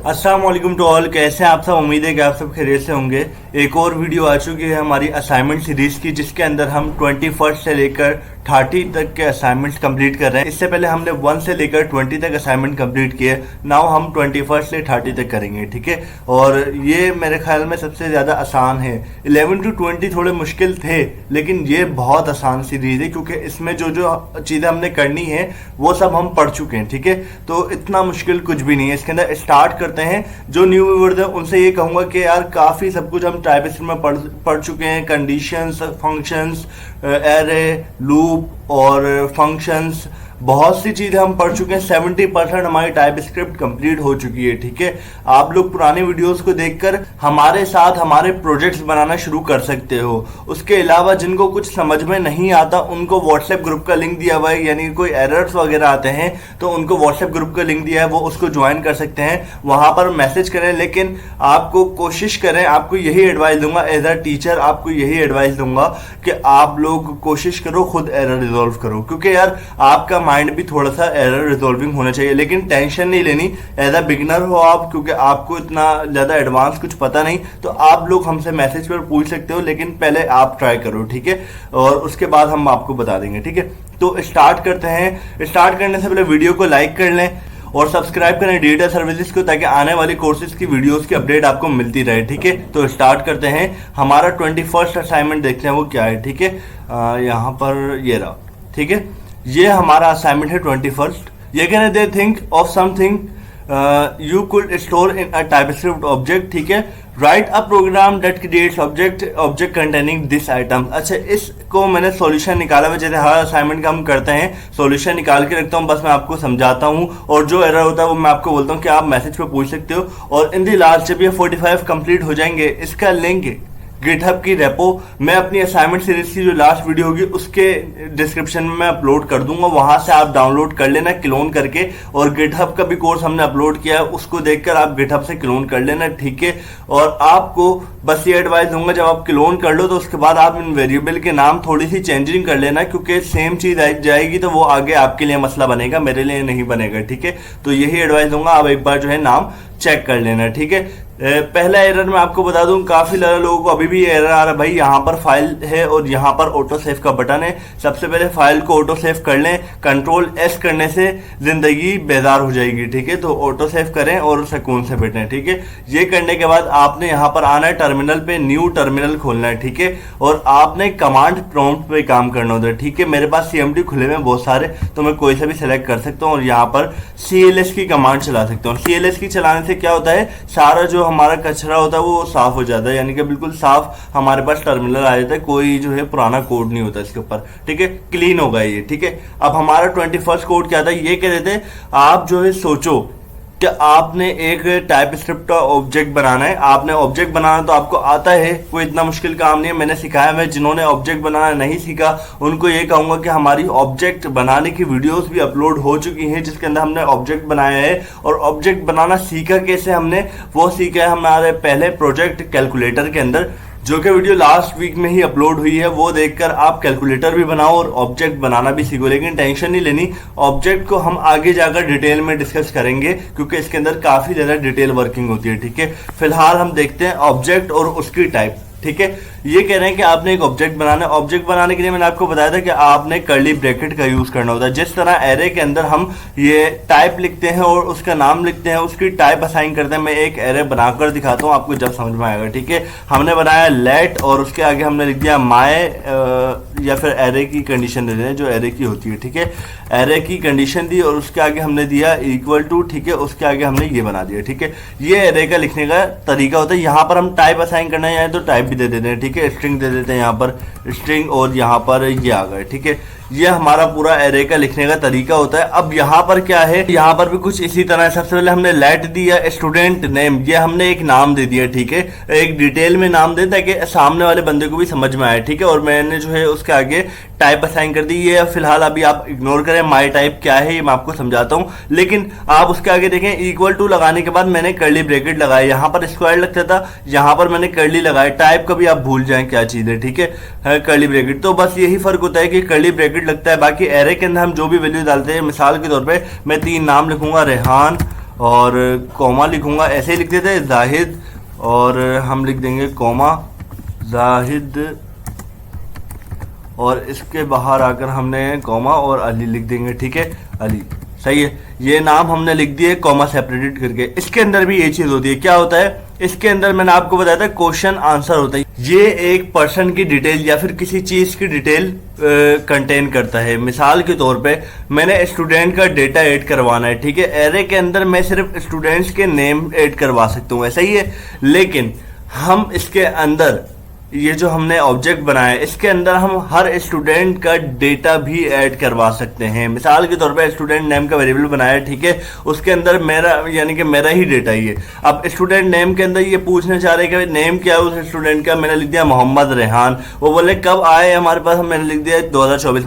अस्सलाम वालेकुम to all. कैसे हैं आप सब? उम्मीद है कि आप सब खैरियत से होंगे। एक और वीडियो आ चुकी है हमारी असाइनमेंट सीरीज की, जिसके अंदर हम 21 से लेकर 30 तक के असाइनमेंट्स कंप्लीट कर रहे हैं। इससे पहले हमने 1 से लेकर 20 तक असाइनमेंट कंप्लीट किए। नाउ हम 21 से 30 तक करेंगे, ठीक है। और ये मेरे ख्याल में सबसे ज़्यादा आसान है। 11 to 20 थोड़े मुश्किल थे, लेकिन ये बहुत आसान सीरीज है, क्योंकि इसमें जो जो चीज़ें हमने करनी है वो सब हम पढ़ चुके हैं, ठीक है। तो इतना मुश्किल कुछ भी नहीं है। इसके अंदर स्टार्ट करते हैं। जो न्यू व्यूअर्स हैं उनसे ये कहूँगा कि यार काफ़ी सब कुछ हम टाइपस्क्रिप्ट में पढ़ चुके हैं। कंडीशंस, फंक्शंस, एरे, लूप और फंक्शंस, बहुत सी चीज़ें हम पढ़ चुके हैं। 70% हमारी टाइपस्क्रिप्ट कंप्लीट हो चुकी है, ठीक है। आप लोग पुराने वीडियोस को देखकर हमारे साथ हमारे प्रोजेक्ट्स बनाना शुरू कर सकते हो। उसके अलावा जिनको कुछ समझ में नहीं आता उनको व्हाट्सएप ग्रुप का लिंक दिया हुआ है, यानी कोई एरर्स वगैरह आते हैं तो उनको व्हाट्सएप ग्रुप का लिंक दिया है, वो उसको ज्वाइन कर सकते हैं। वहां पर मैसेज करें, लेकिन आपको कोशिश करें, आपको यही एडवाइस दूंगा एज अ टीचर, आपको यही एडवाइस दूंगा कि आप लोग कोशिश करो खुद एरर रिजॉल्व करो, क्योंकि यार आपका माइंड भी थोड़ा सा एरर रिजॉल्विंग होना चाहिए। लेकिन टेंशन नहीं लेनी, एज अ बिगिनर हो आप, क्योंकि आपको इतना ज्यादा एडवांस कुछ पता नहीं, तो आप लोग हमसे मैसेज पर पूछ सकते हो, लेकिन पहले आप ट्राई करो, ठीक है। और उसके बाद हम आपको बता देंगे, ठीक है। तो स्टार्ट करते हैं। स्टार्ट करने से पहले वीडियो को लाइक कर लें और सब्सक्राइब करें डिजिटल सर्विसेज को, ताकि आने वाली कोर्सेज की वीडियोस की अपडेट आपको मिलती रहे, ठीक है। तो स्टार्ट करते हैं। हमारा 21 असाइनमेंट देखते हैं वो क्या है, ठीक है। यहाँ पर ये रहा, ठीक है। ये हमारा असाइनमेंट है 21। ये कहने दे think of something you could store in a TypeScript object, ठीक है। Write a program that creates object containing this item. अच्छा, इसको मैंने सॉल्यूशन निकाला हुआ, जैसे हर असाइनमेंट का हम करते हैं सॉल्यूशन निकाल के रखता हूँ, बस मैं आपको समझाता हूँ, और जो एरर होता है वो मैं आपको बोलता हूँ कि आप मैसेज पे पूछ सकते हो। और इन दी लास्ट जब ये 45 कंप्लीट हो जाएंगे, इसका लिंक गिटहब की रेपो मैं अपनी असाइनमेंट सीरीज की जो लास्ट वीडियो होगी उसके डिस्क्रिप्शन में मैं अपलोड कर दूंगा, वहां से आप डाउनलोड कर लेना क्लोन करके। और गिटहब का भी कोर्स हमने अपलोड किया है, उसको देखकर आप गिटहब से क्लोन कर लेना, ठीक है। और आपको बस ये एडवाइस दूंगा, जब आप क्लोन कर लो तो उसके बाद आप इन वेरिएबल के नाम थोड़ी सी चेंजिंग कर लेना, क्योंकि सेम चीज जाएगी तो वो आगे आपके लिए मसला बनेगा, मेरे लिए नहीं बनेगा, ठीक है। तो यही एडवाइस दूंगा, आप एक बार जो है नाम चेक कर लेना, ठीक है। पहला एरर मैं आपको बता दूं, काफी लोगों को अभी भी एरर आ रहा है, भाई यहाँ पर फाइल है और यहाँ पर ऑटो सेव का बटन है। सबसे पहले फाइल को ऑटो सेव कर लें, कंट्रोल एस करने से जिंदगी बेजार हो जाएगी, ठीक है। तो ऑटो सेव करें और सुकून से बैठें, ठीक है। ये करने के बाद आपने यहाँ पर आना है, टर्मिनल पे न्यू टर्मिनल खोलना है, ठीक है। और आपने कमांड प्रॉम्प्ट पे काम करना होता है, ठीक है। मेरे पास CMD खुले में बहुत सारे, तो मैं कोई सा भी सिलेक्ट कर सकता हूँ और यहाँ पर CLS की कमांड चला सकता हूँ। CLS की चलाने से क्या होता है, सारा जो हमारा कचरा होता है वो साफ हो जाता है, यानी कि बिल्कुल साफ हमारे पास टर्मिनल आ जाता है, कोई जो है पुराना कोड नहीं होता इसके ऊपर, ठीक है। क्लीन होगा ये, ठीक है। अब हमारा 21 कोड क्या था, ये कह रहे थे आप जो है सोचो कि आपने एक टाइपस्क्रिप्ट का ऑब्जेक्ट बनाना है। आपने ऑब्जेक्ट बनाना तो आपको आता है, कोई इतना मुश्किल काम नहीं है, मैंने सिखाया। मैं जिन्होंने ऑब्जेक्ट बनाना नहीं सीखा उनको ये कहूंगा कि हमारी ऑब्जेक्ट बनाने की वीडियोस भी अपलोड हो चुकी हैं, जिसके अंदर हमने ऑब्जेक्ट बनाया है। और ऑब्जेक्ट बनाना सीखा कैसे हमने, वो सीखा है हमारे पहले प्रोजेक्ट कैलकुलेटर के अंदर, जो कि वीडियो लास्ट वीक में ही अपलोड हुई है। वो देखकर आप कैलकुलेटर भी बनाओ और ऑब्जेक्ट बनाना भी सीखो। लेकिन टेंशन नहीं लेनी, ऑब्जेक्ट को हम आगे जाकर डिटेल में डिस्कस करेंगे, क्योंकि इसके अंदर काफी ज्यादा डिटेल वर्किंग होती है, ठीक है। फिलहाल हम देखते हैं ऑब्जेक्ट और उसकी टाइप, ठीक है। ये कह रहे हैं कि आपने एक ऑब्जेक्ट बनाना है। ऑब्जेक्ट बनाने के लिए मैंने आपको बताया था कि आपने कर्ली ब्रैकेट का यूज करना होता है। जिस तरह एरे के अंदर हम ये टाइप लिखते हैं और उसका नाम लिखते हैं, उसकी टाइप असाइन करते हैं। मैं एक एरे बनाकर दिखाता हूं आपको, जब समझ में आएगा, ठीक है। हमने बनाया लेट और उसके आगे हमने लिख दिया माय, या फिर एरे की कंडीशन दे दें जो एरे की होती है, ठीक है। एरे की कंडीशन दी और उसके आगे हमने दिया इक्वल टू, ठीक है। उसके आगे हमने ये बना दिया, ठीक है। ये एरे का लिखने का तरीका होता है। यहाँ पर हम टाइप असाइन करना है तो टाइप भी दे देते हैं, ठीक है। स्ट्रिंग दे देते हैं यहाँ पर स्ट्रिंग, और यहाँ पर ये आ गए, ठीक है। ये हमारा पूरा एरे का लिखने का तरीका होता है। अब यहाँ पर क्या है, यहाँ पर भी कुछ इसी तरह है। सबसे पहले हमने लेट दिया स्टूडेंट नेम, ये हमने एक नाम दे दिया, ठीक है। एक डिटेल में नाम दे ताकि सामने वाले बंदे को भी समझ में आए, ठीक है। और मैंने जो है उसके आगे टाइप असाइन कर दी। ये फिलहाल अभी आप इग्नोर करें, माई टाइप क्या है ये मैं आपको समझाता हूँ। लेकिन आप उसके आगे देखें, इक्वल टू लगाने के बाद मैंने कर्ली ब्रैकेट लगाया। यहाँ पर स्क्वायर लगता था, यहाँ पर मैंने कर्ली लगाया। टाइप कभी आप भूल जाएं क्या चीज है, ठीक है। कर्ली ब्रैकेट, तो बस यही फर्क होता है कि कर्ली ब्रैकेट लगता है। बाकी एरे के अंदर हम जो भी वैल्यू डालते हैं, मिसाल के तौर पे मैं 3 नाम लिखूंगा, रेहान और कॉमा लिखूंगा, ऐसे ही लिख देते हैं जाहिद, और हम लिख देंगे कॉमा जाहिद, और इसके बाहर आकर हमने कॉमा और अली लिख देंगे। ठीक है, अली, सही है। ये नाम हमने लिख दिए कॉमा सेपरेटेड करके। इसके अंदर भी ये चीज होती है, क्या होता है इसके अंदर, मैंने आपको बताया था क्वेश्चन आंसर होता है। ये एक पर्सन की डिटेल या फिर किसी चीज की डिटेल कंटेन करता है। मिसाल के तौर पे मैंने स्टूडेंट का डेटा ऐड करवाना है, ठीक है, एरे के अंदर मैं सिर्फ स्टूडेंट्स के नेम ऐड करवा सकता हूँ, ऐसा ही है। लेकिन हम इसके अंदर ये जो हमने ऑब्जेक्ट बनाया है, इसके अंदर हम हर स्टूडेंट का डेटा भी ऐड करवा सकते हैं। मिसाल के तौर पे स्टूडेंट नेम का वेरिएबल बनाया है, ठीक है, उसके अंदर मेरा यानी कि मेरा ही डेटा ही है। अब स्टूडेंट नेम के अंदर ये पूछना चाह रहे हैं कि नेम क्या है उस स्टूडेंट का, मैंने लिख दिया मोहम्मद रेहान। वो बोले कब आए हमारे पास, मैंने लिख दिया 2024।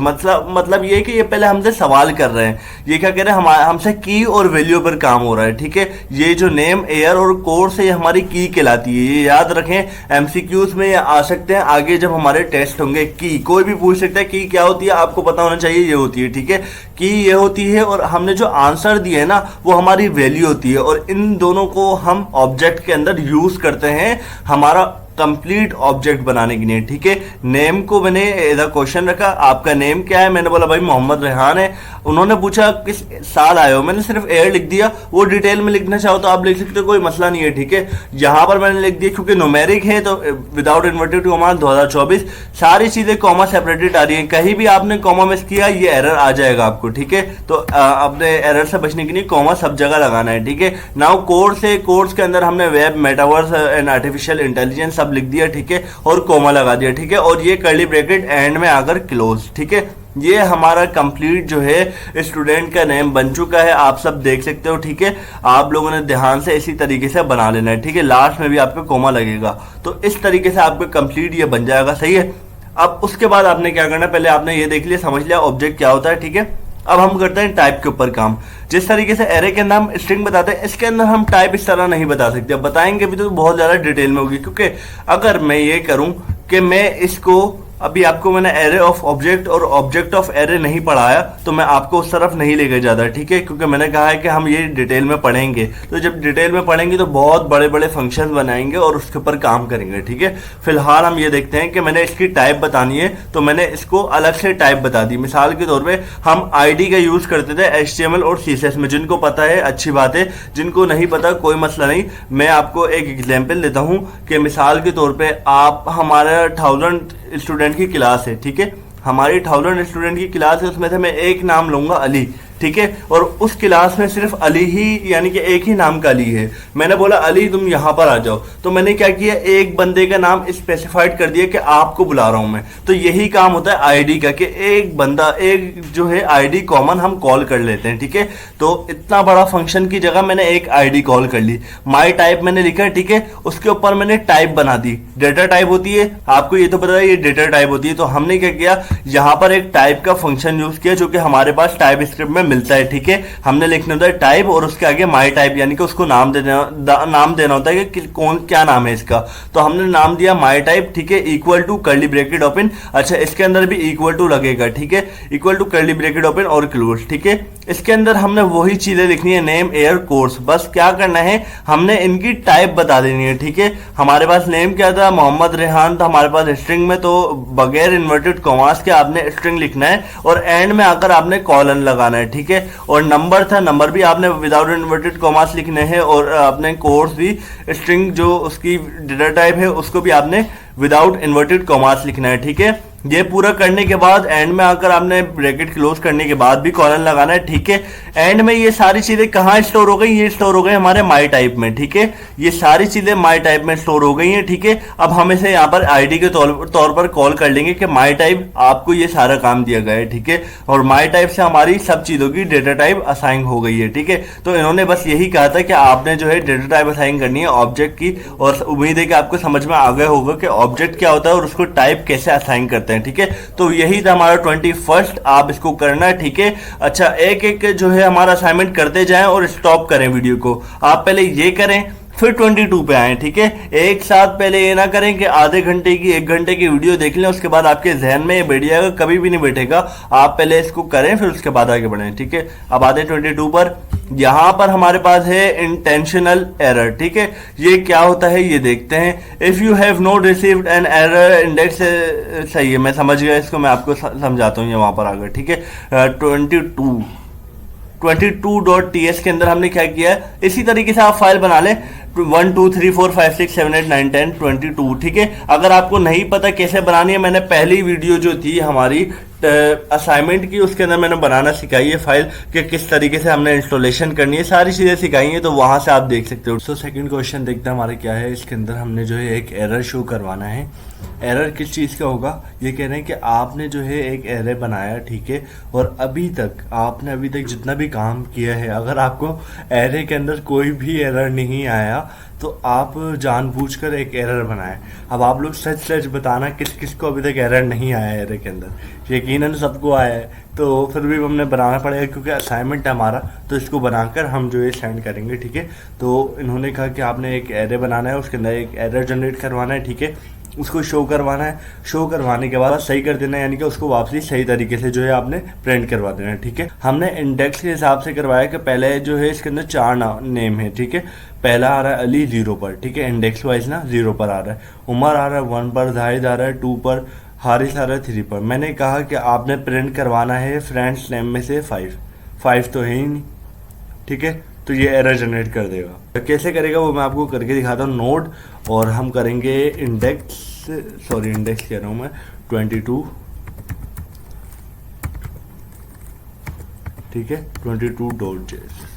मतलब ये कि ये पहले हमसे सवाल कर रहे हैं, ये क्या कह रहे हैं, हमसे की और वैल्यू पर काम हो रहा है। ठीक है, ये जो नेम, एयर और कोर्स है, ये हमारी की कहलाती है। ये याद रखें, एमसीक्यूज में आ सकते हैं आगे जब हमारे टेस्ट होंगे। की कोई भी पूछ सकता है की क्या होती है, आपको पता होना चाहिए ये होती है। ठीक है, की ये होती है, और हमने जो आंसर दिए है ना वो हमारी वैल्यू होती है, और इन दोनों को हम ऑब्जेक्ट के अंदर यूज करते हैं हमारा कंप्लीट ऑब्जेक्ट बनाने के लिए। ठीक है, नेम को मैंने एज अ क्वेश्चन रखा, आपका नेम क्या है, मैंने बोला भाई मोहम्मद रेहान है। उन्होंने पूछा किस साल आए हो, मैंने सिर्फ ईयर लिख दिया। वो डिटेल में लिखना चाहो तो आप लिख सकते हो, कोई मसला नहीं है। ठीक है, यहां पर मैंने लिख दिया क्योंकि न्यूमेरिक है तो विदाउट इन्वर्टेड कॉमा 2024। सारी चीजें कॉमा सेपरेटेड आ रही है, कहीं भी आपने कॉमा मिस किया ये एरर आ जाएगा आपको। ठीक है, तो अपने एरर से बचने के लिए कॉमा सब जगह लगाना है। ठीक है, नाउ कोर्स है, कोर्स के अंदर हमने web, metaverse and artificial intelligence सब लिख दिया। ठीक है, और कोमा लगा दिया। ठीक है, और ये कर्ली ब्रैकेट एंड में आकर क्लोज। ठीक है, ये हमारा कंप्लीट जो है स्टूडेंट का नेम बन चुका है, आप सब देख सकते हो। ठीक है, आप लोगों ने ध्यान से इसी तरीके से बना लेना है। ठीक है, लास्ट में भी आपको कोमा लगेगा, तो इस तरीके से आपका कंप्लीट ये बन जाएगा। सही है, अब उसके बाद आपने क्या करना है, पहले आपने ये देख लिया, समझ लिया ऑब्जेक्ट क्या होता है। ठीक है, अब हम करते हैं टाइप के ऊपर काम। जिस तरीके से एरे के अंदर हम स्ट्रिंग बताते हैं, इसके अंदर हम टाइप इस तरह नहीं बता सकते। अब बताएंगे भी तो बहुत ज्यादा डिटेल में होगी, क्योंकि अगर मैं ये करूं कि मैं इसको, अभी आपको मैंने एरे ऑफ ऑब्जेक्ट और ऑब्जेक्ट ऑफ एरे नहीं पढ़ाया तो मैं आपको उस तरफ नहीं लेकर जाता। ठीक है, क्योंकि मैंने कहा है कि हम ये डिटेल में पढ़ेंगे, तो जब डिटेल में पढ़ेंगे तो बहुत बड़े बड़े फंक्शन बनाएंगे और उसके ऊपर काम करेंगे। ठीक है, फिलहाल हम ये देखते हैं कि मैंने इसकी टाइप बतानी है तो मैंने इसको अलग से टाइप बता दी। मिसाल के तौर पर हम आईडी का यूज करते थे HTML और CSS में, जिनको पता है अच्छी बात है, जिनको नहीं पता कोई मसला नहीं। मैं आपको एक एग्जाम्पल देता हूं कि मिसाल के तौर पर आप, हमारा 1000 स्टूडेंट की क्लास है। ठीक है, हमारी 1000 स्टूडेंट की क्लास है, उसमें से मैं एक नाम लूंगा अली। ठीक है, और उस क्लास में सिर्फ अली ही, यानी कि एक ही नाम का अली है। मैंने बोला अली तुम यहां पर आ जाओ, तो मैंने क्या किया, एक बंदे का नाम स्पेसिफाइड कर दिया कि आपको बुला रहा हूं मैं। तो यही काम होता है आईडी का, कि एक बंदा, एक जो है आईडी कॉमन हम कॉल कर लेते हैं। ठीक है, तो इतना बड़ा फंक्शन की जगह मैंने एक आईडी कॉल कर ली। माई टाइप मैंने लिखा, ठीक है, उसके ऊपर मैंने टाइप बना दी, डेटा टाइप होती है, आपको ये तो पता है ये डेटा टाइप होती है। तो हमने क्या किया, यहां पर एक टाइप का फंक्शन यूज किया जो कि हमारे पास टाइप स्क्रिप्ट में मिलता है। ठीक है, हमने लिखना होता है टाइप और उसके आगे माई टाइप, यानी कि उसको नाम देना होता है कि कौन क्या नाम है इसका। तो हमने नाम दिया माई टाइप। ठीक है, equal to curly bracket open, अच्छा इसके अंदर भी इक्वल टू लगेगा। ठीक है, equal to curly bracket open और क्लोज। ठीक है, इसके अंदर हमने वही चीजें लिखनी है, नेम, एयर, कोर्स। बस क्या करना है, हमने इनकी टाइप बता देनी है। ठीक है, हमारे पास नेम क्या था, मोहम्मद रेहान था हमारे पास स्ट्रिंग में, तो बगैर इन्वर्टेड कॉमास के आपने स्ट्रिंग लिखना है और एंड में आकर आपने कॉलन लगाना है। ठीक है, और नंबर था, नंबर भी आपने विदाउट इन्वर्टेड कॉमास लिखने हैं, और आपने कोर्स भी, स्ट्रिंग जो उसकी डेटा टाइप है उसको भी आपने विदाउट इन्वर्टेड कॉमास लिखना है। ठीक है, ये पूरा करने के बाद एंड में आकर आपने ब्रैकेट क्लोज करने के बाद भी कॉलन लगाना है। ठीक है, एंड में ये सारी चीजें कहाँ स्टोर हो गई, ये स्टोर हो गई हमारे माई टाइप में। ठीक है, ये सारी चीजें माई टाइप में स्टोर हो गई हैं। ठीक है, अब हम इसे यहाँ पर आईडी के तौर पर कॉल कर लेंगे कि माई टाइप, आपको ये सारा काम दिया गया है। ठीक है, और माई टाइप से हमारी सब चीजों की डेटा टाइप असाइन हो गई है। ठीक है, तो इन्होंने बस यही कहा था कि आपने जो है डेटा टाइप असाइन करनी है ऑब्जेक्ट की, और उम्मीद है कि आपको समझ में आ गया होगा कि ऑब्जेक्ट क्या होता है और उसको टाइप कैसे असाइन करते हैं। ठीक है, तो यही था हमारा 21st, आप इसको करना है। ठीक है, अच्छा एक एक जो है हमारा असाइनमेंट करते जाएं और स्टॉप करें वीडियो को। आप पहले ये करें, फिर 22 पे आए, ठीक है। एक साथ पहले ये ना करें कि आधे घंटे की 1 घंटे की वीडियो देख लें, उसके बाद आपके जहन में ये बैठ जाएगा, कभी भी नहीं बैठेगा। आप पहले इसको करें फिर उसके बाद आगे बढ़ें, ठीक है। अब आते 22 पर। यहां पर हमारे पास है इंटेंशनल एरर, ठीक है। ये क्या होता है ये देखते हैं। If you have not received an error index, सही है, मैं समझ गया इसको, मैं आपको समझाता हूँ ये वहां पर आगे, ठीक है। 22.ts के अंदर हमने क्या किया है, इसी तरीके से आप फाइल बना लें 1 2 3 4 5 6 7 8 9 10 22, ठीक है। अगर आपको नहीं पता कैसे बनानी है, मैंने पहली वीडियो जो थी हमारी असाइनमेंट की, उसके अंदर मैंने बनाना सिखाई है फाइल कि किस तरीके से हमने इंस्टॉलेशन करनी है, सारी चीजें सिखाई हैं, तो वहां से आप देख सकते हो। तो सेकंड क्वेश्चन देखते हैं हमारे क्या है। इसके अंदर हमने जो है एक एरर शो करवाना है। एरर किस चीज़ का होगा, ये कह रहे हैं कि आपने जो है एक एरे बनाया, ठीक है, और आपने अभी तक जितना भी काम किया है, अगर आपको एरे के अंदर कोई भी एरर नहीं आया तो आप जानबूझकर एक एरर बनाए। अब आप लोग सच सच बताना किस किस को अभी तक एरर नहीं आया है एरे के अंदर। यकीनन सबको आया है, तो फिर भी हमें बनाना पड़ेगा क्योंकि असाइनमेंट है हमारा, तो इसको बनाकर हम जो है सेंड करेंगे, ठीक है। तो इन्होंने कहा कि आपने एक एरे बनाना है, उसके अंदर एक एरर जनरेट करवाना है, ठीक है, उसको शो करवाना है। शो करवाने के बाद सही कर देना है, यानी कि उसको वापसी सही तरीके से जो है आपने प्रिंट करवा देना है, ठीक है। हमने इंडेक्स के हिसाब से करवाया कि पहले जो है इसके अंदर 4 नेम है, ठीक है। पहला आ रहा है अली 0 पर, ठीक है, इंडेक्स वाइज ना 0 पर आ रहा है। उमर आ रहा है 1 पर, जाहिद आ रहा है 2 पर, हारिस आ रहा है 3 पर। मैंने कहा कि आपने प्रिंट करवाना है फ्रेंड्स नेम में से 5 तो है ही नहीं, ठीक है। तो ये एरर जनरेट कर देगा। तो कैसे करेगा वो मैं आपको करके दिखाता हूँ। नोड, और हम करेंगे इंडेक्स कह रहा हूँ मैं 22, ठीक है, 22.js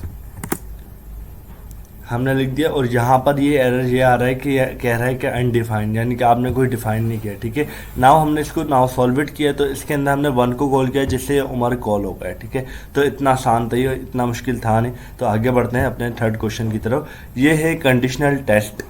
हमने लिख दिया। और यहाँ पर ये एरर ये आ रहा है कि कह रहा है कि अनडिफाइंड, यानी कि आपने कोई डिफाइन नहीं किया, ठीक है। नाउ हमने इसको सॉल्व इट किया, तो इसके अंदर हमने 1 को कॉल किया जिससे उमर कॉल हो गया, ठीक है। तो इतना आसान था ये, इतना मुश्किल था नहीं। तो आगे बढ़ते हैं अपने थर्ड क्वेश्चन की तरफ। ये है कंडीशनल टेस्ट।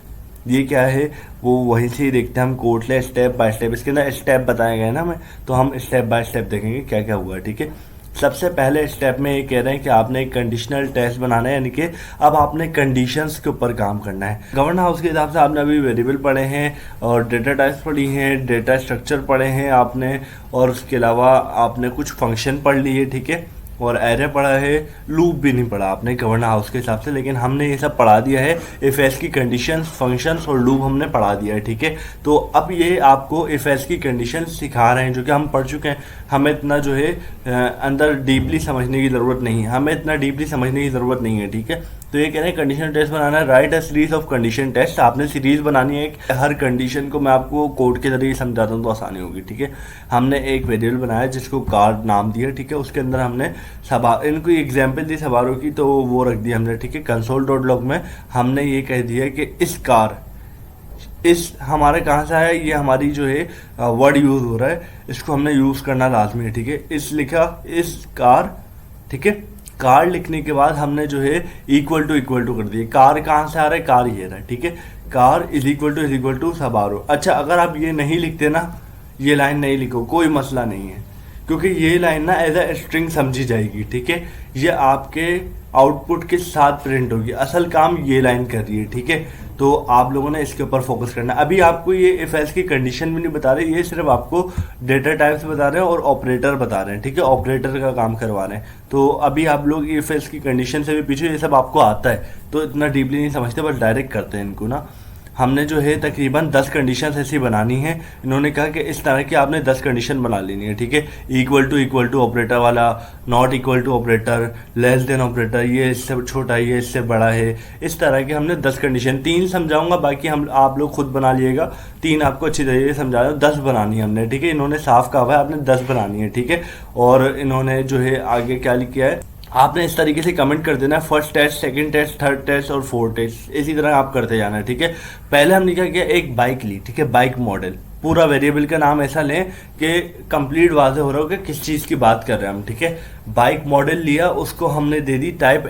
ये क्या है वो वहीं से ही देखते हैं हम, कोड ले स्टेप बाय स्टेप। इसके अंदर स्टेप बताए गए ना हमें, तो हम स्टेप बाय स्टेप देखेंगे क्या क्या हुआ, ठीक है। सबसे पहले स्टेप में ये कह रहे हैं कि आपने एक कंडीशनल टेस्ट बनाना है, यानी कि अब आपने कंडीशंस के ऊपर काम करना है। गवर्न हाउस के हिसाब से आपने अभी वेरिएबल पढ़े हैं और डेटा टाइप्स पढ़ी हैं, डेटा स्ट्रक्चर पढ़े हैं आपने, और उसके अलावा आपने कुछ फंक्शन पढ़ लिए, ठीक है, और एरे पढ़ा है। लूप भी नहीं पढ़ा आपने गवर्न हाउस के हिसाब से, लेकिन हमने ये सब पढ़ा दिया है। इफ एस की कंडीशंस, फंक्शंस और लूप हमने पढ़ा दिया है, ठीक है। तो अब ये आपको इफ एस की कंडीशन सिखा रहे हैं जो कि हम पढ़ चुके हैं। हमें इतना जो है अंदर डीपली समझने की ज़रूरत नहीं है, हमें इतना डीपली समझने की ज़रूरत नहीं है, ठीक है। तो ये कह रहे हैं कंडीशन टेस्ट बनाना है। Write a series of condition test, आपने सीरीज बनानी है। हर कंडीशन को मैं आपको कोड के जरिए समझाता हूँ तो आसानी होगी, ठीक है। हमने एक वेरिएबल बनाया जिसको कार नाम दिया, ठीक है। उसके अंदर हमने इनको एग्जाम्पल दी सवारों की, तो वो रख दिया हमने, ठीक है। console.log में हमने ये कह दिया कि इस कार, इस हमारे कहाँ से आया, ये हमारी जो है वर्ड यूज हो रहा है, इसको हमने यूज करना लाजमी है, ठीक है। इस लिखा इस कार, ठीक है। कार लिखने के बाद हमने जो है इक्वल टू कर दिया। कार कहाँ से आ रहा है, कार ये रहा है, ठीक है। कार इज इक्वल टू सवारो। अच्छा, अगर आप ये नहीं लिखते ना, ये लाइन नहीं लिखो, कोई मसला नहीं है, क्योंकि ये लाइन ना एज ए स्ट्रिंग समझी जाएगी, ठीक है। ये आपके आउटपुट के साथ प्रिंट होगी। असल काम ये लाइन कर रही है, ठीक है। तो आप लोगों ने इसके ऊपर फोकस करना है। अभी आपको ये इफ एल्स की कंडीशन भी नहीं बता रहे, ये सिर्फ आपको डेटा टाइप्स बता रहे हैं और ऑपरेटर बता रहे हैं, ठीक है। ऑपरेटर का काम करवा रहे हैं। तो अभी आप लोग इफ एल्स की कंडीशन से भी पीछे, ये सब आपको आता है तो इतना डीपली नहीं समझते, बस डायरेक्ट करते हैं इनको ना। हमने जो है तकरीबन 10 कंडीशन ऐसी बनानी है। इन्होंने कहा कि इस तरह की आपने 10 कंडीशन बना लेनी है, ठीक है। इक्वल टू ऑपरेटर वाला, not equal to operator, less than operator, ये इससे छोटा है, ये इससे बड़ा है, इस तरह के हमने 10 कंडीशन। 3 समझाऊंगा, बाकी हम आप लोग खुद बना लिएगा। 3 आपको अच्छी तरीके से समझा दो, 10 बनानी है हमने, ठीक है। इन्होंने साफ कहा हुआ है आपने 10 बनानी है, ठीक है। और इन्होंने जो है आगे क्या लिखा है, आपने इस तरीके से कमेंट कर देना है, first test, second test, third test और फोर्थ टेस्ट, इसी तरह आप करते जाना है, ठीक है। पहले हमने क्या किया, एक बाइक ली, ठीक है, बाइक मॉडल। पूरा वेरिएबल का नाम ऐसा लें कि कंप्लीट वाज़ेह हो रहा हो कि किस चीज़ की बात कर रहे हैं हम, ठीक है। बाइक मॉडल लिया, उसको हमने दे दी टाइप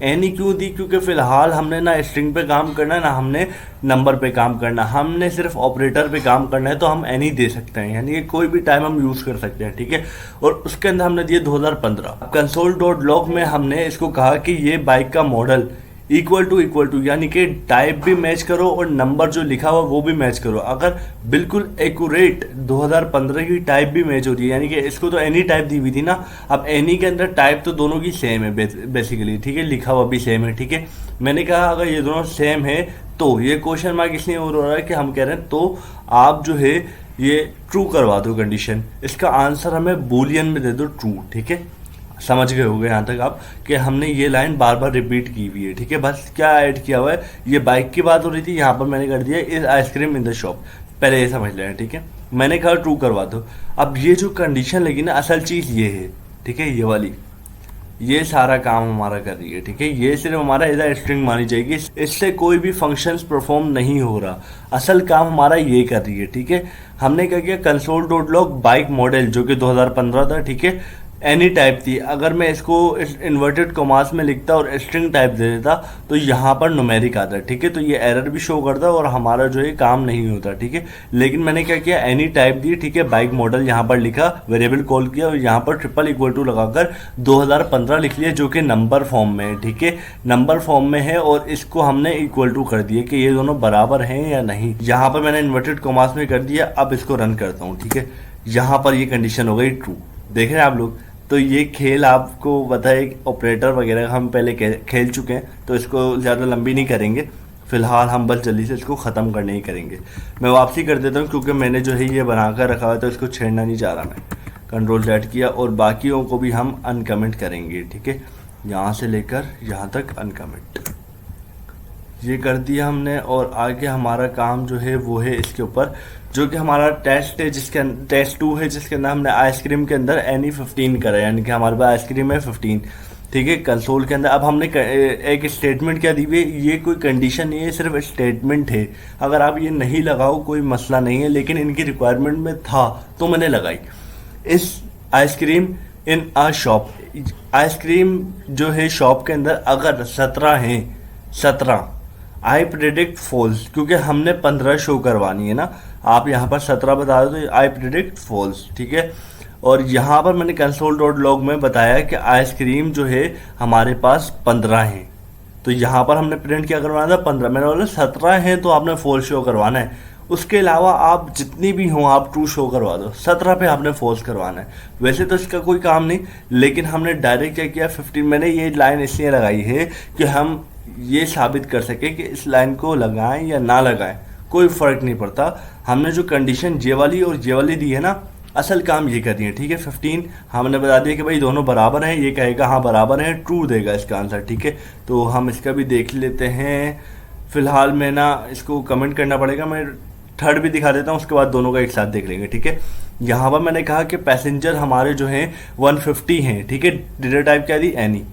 एनी क्यों दी, क्योंकि फिलहाल हमने ना स्ट्रिंग पे काम करना है ना हमने नंबर पे काम करना, हमने सिर्फ ऑपरेटर पे काम करना है, तो हम एनी दे सकते हैं, यानी कि कोई भी टाइम हम यूज कर सकते हैं, ठीक है। और उसके अंदर हमने दिए 2015। console.log में हमने इसको कहा कि ये बाइक का मॉडल इक्वल टू यानी कि टाइप भी मैच करो और नंबर जो लिखा हुआ वो भी मैच करो। अगर बिल्कुल एक्यूरेट 2015 की टाइप भी मैच हो रही है, यानी कि इसको तो एनी टाइप दी हुई थी ना, अब एनी के अंदर टाइप तो दोनों की सेम है बेसिकली, ठीक है, लिखा हुआ भी सेम है, ठीक है। मैंने कहा अगर ये दोनों सेम है तो ये क्वेश्चन मार्क इसलिए हो रहा है कि हम कह रहे हैं तो आप जो है ये ट्रू करवा दो कंडीशन, इसका आंसर हमें बूलियन में दे दो ट्रू, ठीक है। समझ गए होंगे यहाँ तक आप कि हमने ये लाइन बार बार रिपीट की हुई है, ठीक है। बस क्या ऐड किया हुआ है, ये बाइक की बात हो रही थी, यहाँ पर मैंने कर दिया is ice cream in the shop, पहले ये समझ लें, ठीक है। मैंने कहा ट्रू करवा दो। अब ये जो कंडीशन लगी ना, असल चीज़ ये है, ठीक है, ये वाली, ये सारा काम हमारा कर रही है, ठीक है। ये सिर्फ हमारा एज अ स्ट्रिंग मानी जाएगी, इससे कोई भी फंक्शंस परफॉर्म नहीं हो रहा, असल काम हमारा ये कर रही है, ठीक है। हमने क्या किया, console dot log bike model जो कि 2015 था, ठीक है, एनी टाइप थी, अगर मैं इसको इन्वर्टेड कॉमास में लिखता और स्ट्रिंग टाइप दे देता तो यहाँ पर न्यूमेरिक आता, ठीक है, तो ये एरर भी शो करता और हमारा जो है काम नहीं होता, ठीक है। लेकिन मैंने क्या किया, एनी टाइप दी, ठीक है, बाइक मॉडल यहाँ पर लिखा, वेरिएबल कॉल किया और यहाँ पर ट्रिपल इक्वल टू लगाकर 2015 लिख लिया जो कि नंबर फॉर्म में है, ठीक है, नंबर फॉर्म में है, और इसको हमने इक्वल टू कर दिया कि ये दोनों बराबर हैं या नहीं। यहाँ पर मैंने इन्वर्टेड कॉमास में कर दिया, अब इसको रन करता हूँ, ठीक है। यहाँ पर ये कंडीशन हो गई ट्रू, देख रहे हैं आप लोग। तो ये खेल आपको बताए, ऑपरेटर वगैरह हम पहले खेल चुके हैं, तो इसको ज़्यादा लंबी नहीं करेंगे, फिलहाल हम बस जल्दी से इसको ख़त्म करने ही करेंगे। मैं वापसी कर देता हूँ क्योंकि मैंने जो है ये बना कर रखा हुआ है तो इसको छेड़ना नहीं चाह रहा मैं। कंट्रोल Z किया और बाकियों को भी हम अनकमेंट करेंगे, ठीक है, यहाँ से लेकर यहाँ तक अनकमेंट, ये कर दिया हमने। और आगे हमारा काम जो है वो है इसके ऊपर, जो कि हमारा टेस्ट है, जिसके टेस्ट 2 है, जिसके अंदर हमने आइसक्रीम के अंदर एनी 15 करा, यानी कि हमारे पास आइसक्रीम है 15, ठीक है, कंसोल के अंदर। अब हमने एक स्टेटमेंट क्या दी हुई है, ये कोई कंडीशन नहीं है, सिर्फ स्टेटमेंट है। अगर आप ये नहीं लगाओ कोई मसला नहीं है, लेकिन इनकी रिक्वायरमेंट में था तो मैंने लगाई। इस आइसक्रीम इन आ शॉप, आइसक्रीम जो है शॉप के अंदर अगर 17 हैं, 17, आई प्रिडिक्ट फॉल्स, क्योंकि हमने 15 शो करवानी है ना, आप यहाँ पर 17 बता दो तो आई प्रिडिक्ट फॉल्स, ठीक है। और यहाँ पर मैंने कंसोल डॉट लॉग में बताया कि आइसक्रीम जो है हमारे पास 15 हैं, तो यहाँ पर हमने प्रिंट क्या करवाना था 15, मैंने बोला 17 हैं तो आपने फॉल्स शो करवाना है, उसके अलावा आप जितनी भी हों आप ट्रू शो करवा दो, 17 पे आपने फॉल्स करवाना है। वैसे तो इसका कोई काम नहीं, लेकिन हमने डायरेक्ट क्या किया 15, मैंने ये लाइन इसलिए लगाई है कि हम ये साबित कर सके कि इस लाइन को लगाएं या ना लगाएं कोई फ़र्क नहीं पड़ता। हमने जो कंडीशन ये वाली और ये वाली दी है ना, असल काम ये कर रही है, ठीक है। 15 हमने बता दिया कि भाई दोनों बराबर हैं, ये कहेगा हाँ बराबर हैं, ट्रू देगा इसका आंसर, ठीक है। तो हम इसका भी देख लेते हैं। फिलहाल मैं ना इसको कमेंट करना पड़ेगा, मैं थर्ड भी दिखा देता हूँ, उसके बाद दोनों का एक साथ देख लेंगे, ठीक है। यहाँ पर मैंने कहा कि पैसेंजर हमारे जो हैं 150 हैं, ठीक है, डेटा टाइप क्या दी, एनी,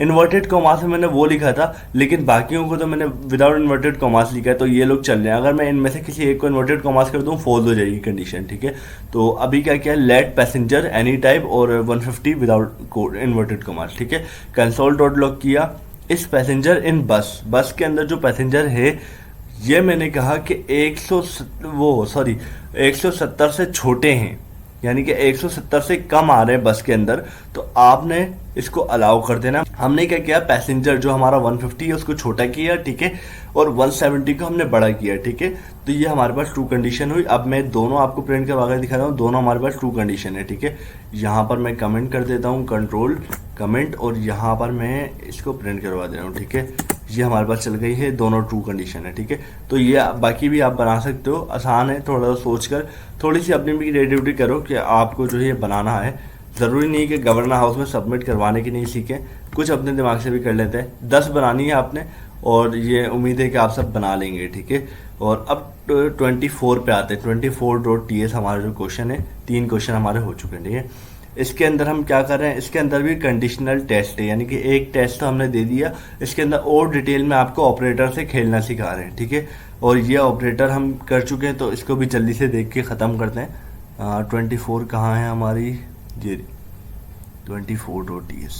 इन्वर्टेड कॉमास में मैंने वो लिखा था, लेकिन बाकियों को तो मैंने विदाउट इन्वर्टेड कॉमास लिखा है, तो ये लोग चल रहे हैं। अगर मैं इनमें से किसी एक को इन्वर्टेड कॉमास कर दूँ फॉल्स हो जाएगी कंडीशन, ठीक है। तो अभी क्या किया, लेट पैसेंजर एनी टाइप और 150 विदाउट इन्वर्टेड कॉमास, ठीक है। कंसोल डॉट लॉग किया, इस पैसेंजर इन बस, बस के अंदर जो पैसेंजर है ये मैंने कहा कि 170 से छोटे हैं, यानी कि 170 से कम आ रहे हैं बस के अंदर, तो आपने इसको अलाउ कर देना। हमने क्या किया, पैसेंजर जो हमारा 150 है उसको छोटा किया, ठीक है, और 170 को हमने बड़ा किया, ठीक है। तो ये हमारे पास ट्रू कंडीशन हुई। अब मैं दोनों आपको प्रिंट करवा कर दिखा रहा हूँ, दोनों हमारे पास ट्रू कंडीशन है, ठीक है। यहाँ पर मैं कमेंट कर देता हूँ, कंट्रोल कमेंट, और यहाँ पर मैं इसको प्रिंट करवा दे रहा हूँ, ठीक है। ये हमारे पास चल गई है, दोनों ट्रू कंडीशन है, ठीक है। तो ये बाकी भी आप बना सकते हो, आसान है, थोड़ा सा सोच कर थोड़ी सी अपनी भी क्रिएटिविटी करो कि आपको जो है ये बनाना है। ज़रूरी नहीं कि गवर्नर हाउस में सबमिट करवाने की नहीं सीखें, कुछ अपने दिमाग से भी कर लेते हैं। 10 बनानी है आपने, और ये उम्मीद है कि आप सब बना लेंगे, ठीक है। और अब 24 पे आते हैं, 24.ts हमारा जो क्वेश्चन है, 3 क्वेश्चन हमारे हो चुके हैं, ठीक है। इसके अंदर हम क्या कर रहे हैं, इसके अंदर भी कंडीशनल टेस्ट है, यानी कि एक टेस्ट तो हमने दे दिया, इसके अंदर और डिटेल में आपको ऑपरेटर से खेलना सिखा रहे हैं, ठीक है। और ये ऑपरेटर हम कर चुके हैं, तो इसको भी जल्दी से देख के ख़त्म करते हैं। 24 कहाँ है हमारी, ये 24.ts,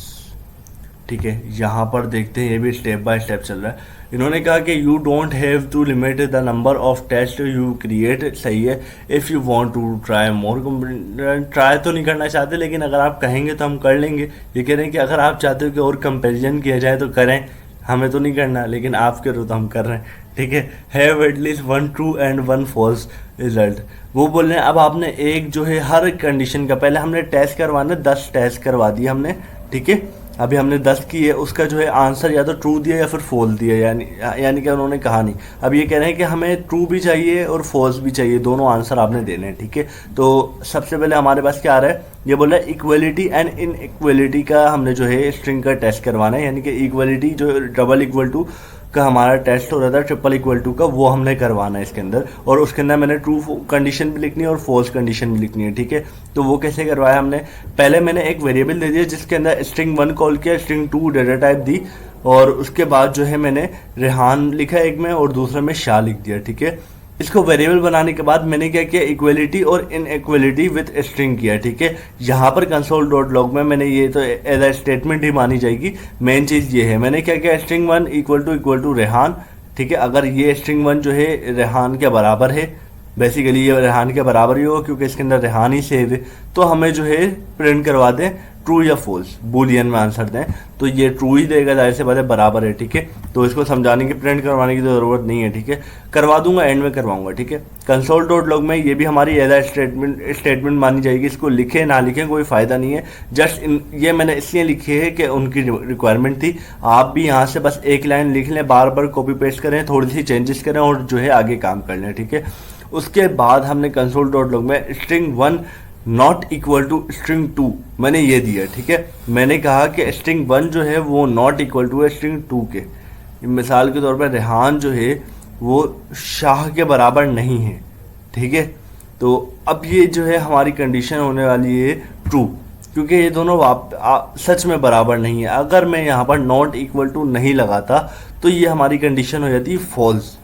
ठीक है। यहाँ पर देखते हैं, ये भी स्टेप बाय स्टेप चल रहा है। इन्होंने कहा कि you don't have to limit the number of test you create, सही है। If you want to try more, try तो नहीं करना चाहते, लेकिन अगर आप कहेंगे तो हम कर लेंगे। ये कह रहे हैं कि अगर आप चाहते हो कि और कंपैरिजन किया जाए तो करें, हमें तो नहीं करना, लेकिन आप करो तो हम कर रहे हैं, ठीक है। Have at least 1 true and 1 false result. वो बोल रहे हैं अब आपने एक जो है हर कंडीशन का, पहले हमने टेस्ट करवाना 10 टेस्ट करवा दिए हमने, ठीक है। अभी हमने 10 किए, उसका जो है आंसर या तो ट्रू दिया या फिर फॉल्स दिया, यानी कि उन्होंने कहा नहीं। अब ये कह रहे हैं कि हमें ट्रू भी चाहिए और फॉल्स भी चाहिए, दोनों आंसर आपने देने हैं, ठीक है। तो सबसे पहले हमारे पास क्या आ रहा है, ये बोल रहा है इक्वलिटी एंड इनइक्वलिटी का हमने जो है स्ट्रिंग का टेस्ट करवाना है, यानी कि इक्वलिटी जो डबल इक्वल टू का हमारा टेस्ट हो रहा था ट्रिपल इक्वल टू का, वो हमने करवाना है इसके अंदर। और उसके अंदर मैंने ट्रू कंडीशन भी लिखनी है और फॉल्स कंडीशन भी लिखनी है, ठीक है। तो वो कैसे करवाया हमने, पहले मैंने एक वेरिएबल दे दिया जिसके अंदर स्ट्रिंग 1 कॉल किया, स्ट्रिंग 2 डेटा टाइप दी, और उसके बाद जो है मैंने रेहान लिखा एक में और दूसरे में शाह लिख दिया, ठीक है। इसको वेरिएबल बनाने के बाद मैंने क्या किया, इक्वलिटी और इनइक्वलिटी विद स्ट्रिंग किया, ठीक है। यहाँ पर कंसोल डॉट लॉग में मैंने ये तो एज अ स्टेटमेंट ही मानी जाएगी, मेन चीज़ ये है। मैंने क्या किया, स्ट्रिंग 1 इक्वल टू रेहान, ठीक है। अगर ये स्ट्रिंग 1 जो है रेहान के बराबर है, बेसिकली ये रेहान के बराबर ही होगा क्योंकि इसके अंदर रेहान ही सेव है, तो हमें जो है प्रिंट करवा दें ट्रू या फॉल्स, बूलियन में आंसर दें। तो ये ट्रू ही देगा, जाहिर से बात है बराबर है, ठीक है। तो इसको समझाने की, प्रिंट करवाने की तो ज़रूरत नहीं है, ठीक है। करवा दूंगा, एंड में करवाऊंगा, ठीक है। कंसोल डॉट लॉग में ये भी हमारी एज स्टेटमेंट मानी जाएगी। इसको लिखे ना लिखें कोई फ़ायदा नहीं है, जस्ट ये मैंने इसलिए लिखी है कि उनकी रिक्वायरमेंट थी। आप भी यहाँ से बस एक लाइन लिख लें, बार बार कॉपी पेस्ट करें, थोड़ी सी चेंजेस करें और जो है आगे काम कर लें, ठीक है। उसके बाद हमने कंसोल डॉट लॉग में string 1 not equal to string 2 मैंने ये दिया, ठीक है। मैंने कहा कि स्ट्रिंग 1 जो है वो नॉट इक्वल टू है स्ट्रिंग 2 के। मिसाल के तौर पर रेहान जो है वो शाह के बराबर नहीं है, ठीक है। तो अब ये जो है हमारी कंडीशन होने वाली है ट्रू, क्योंकि ये दोनों सच में बराबर नहीं है। अगर मैं यहाँ पर नॉट इक्वल टू नहीं लगाता तो ये हमारी कंडीशन हो जाती है फॉल्स,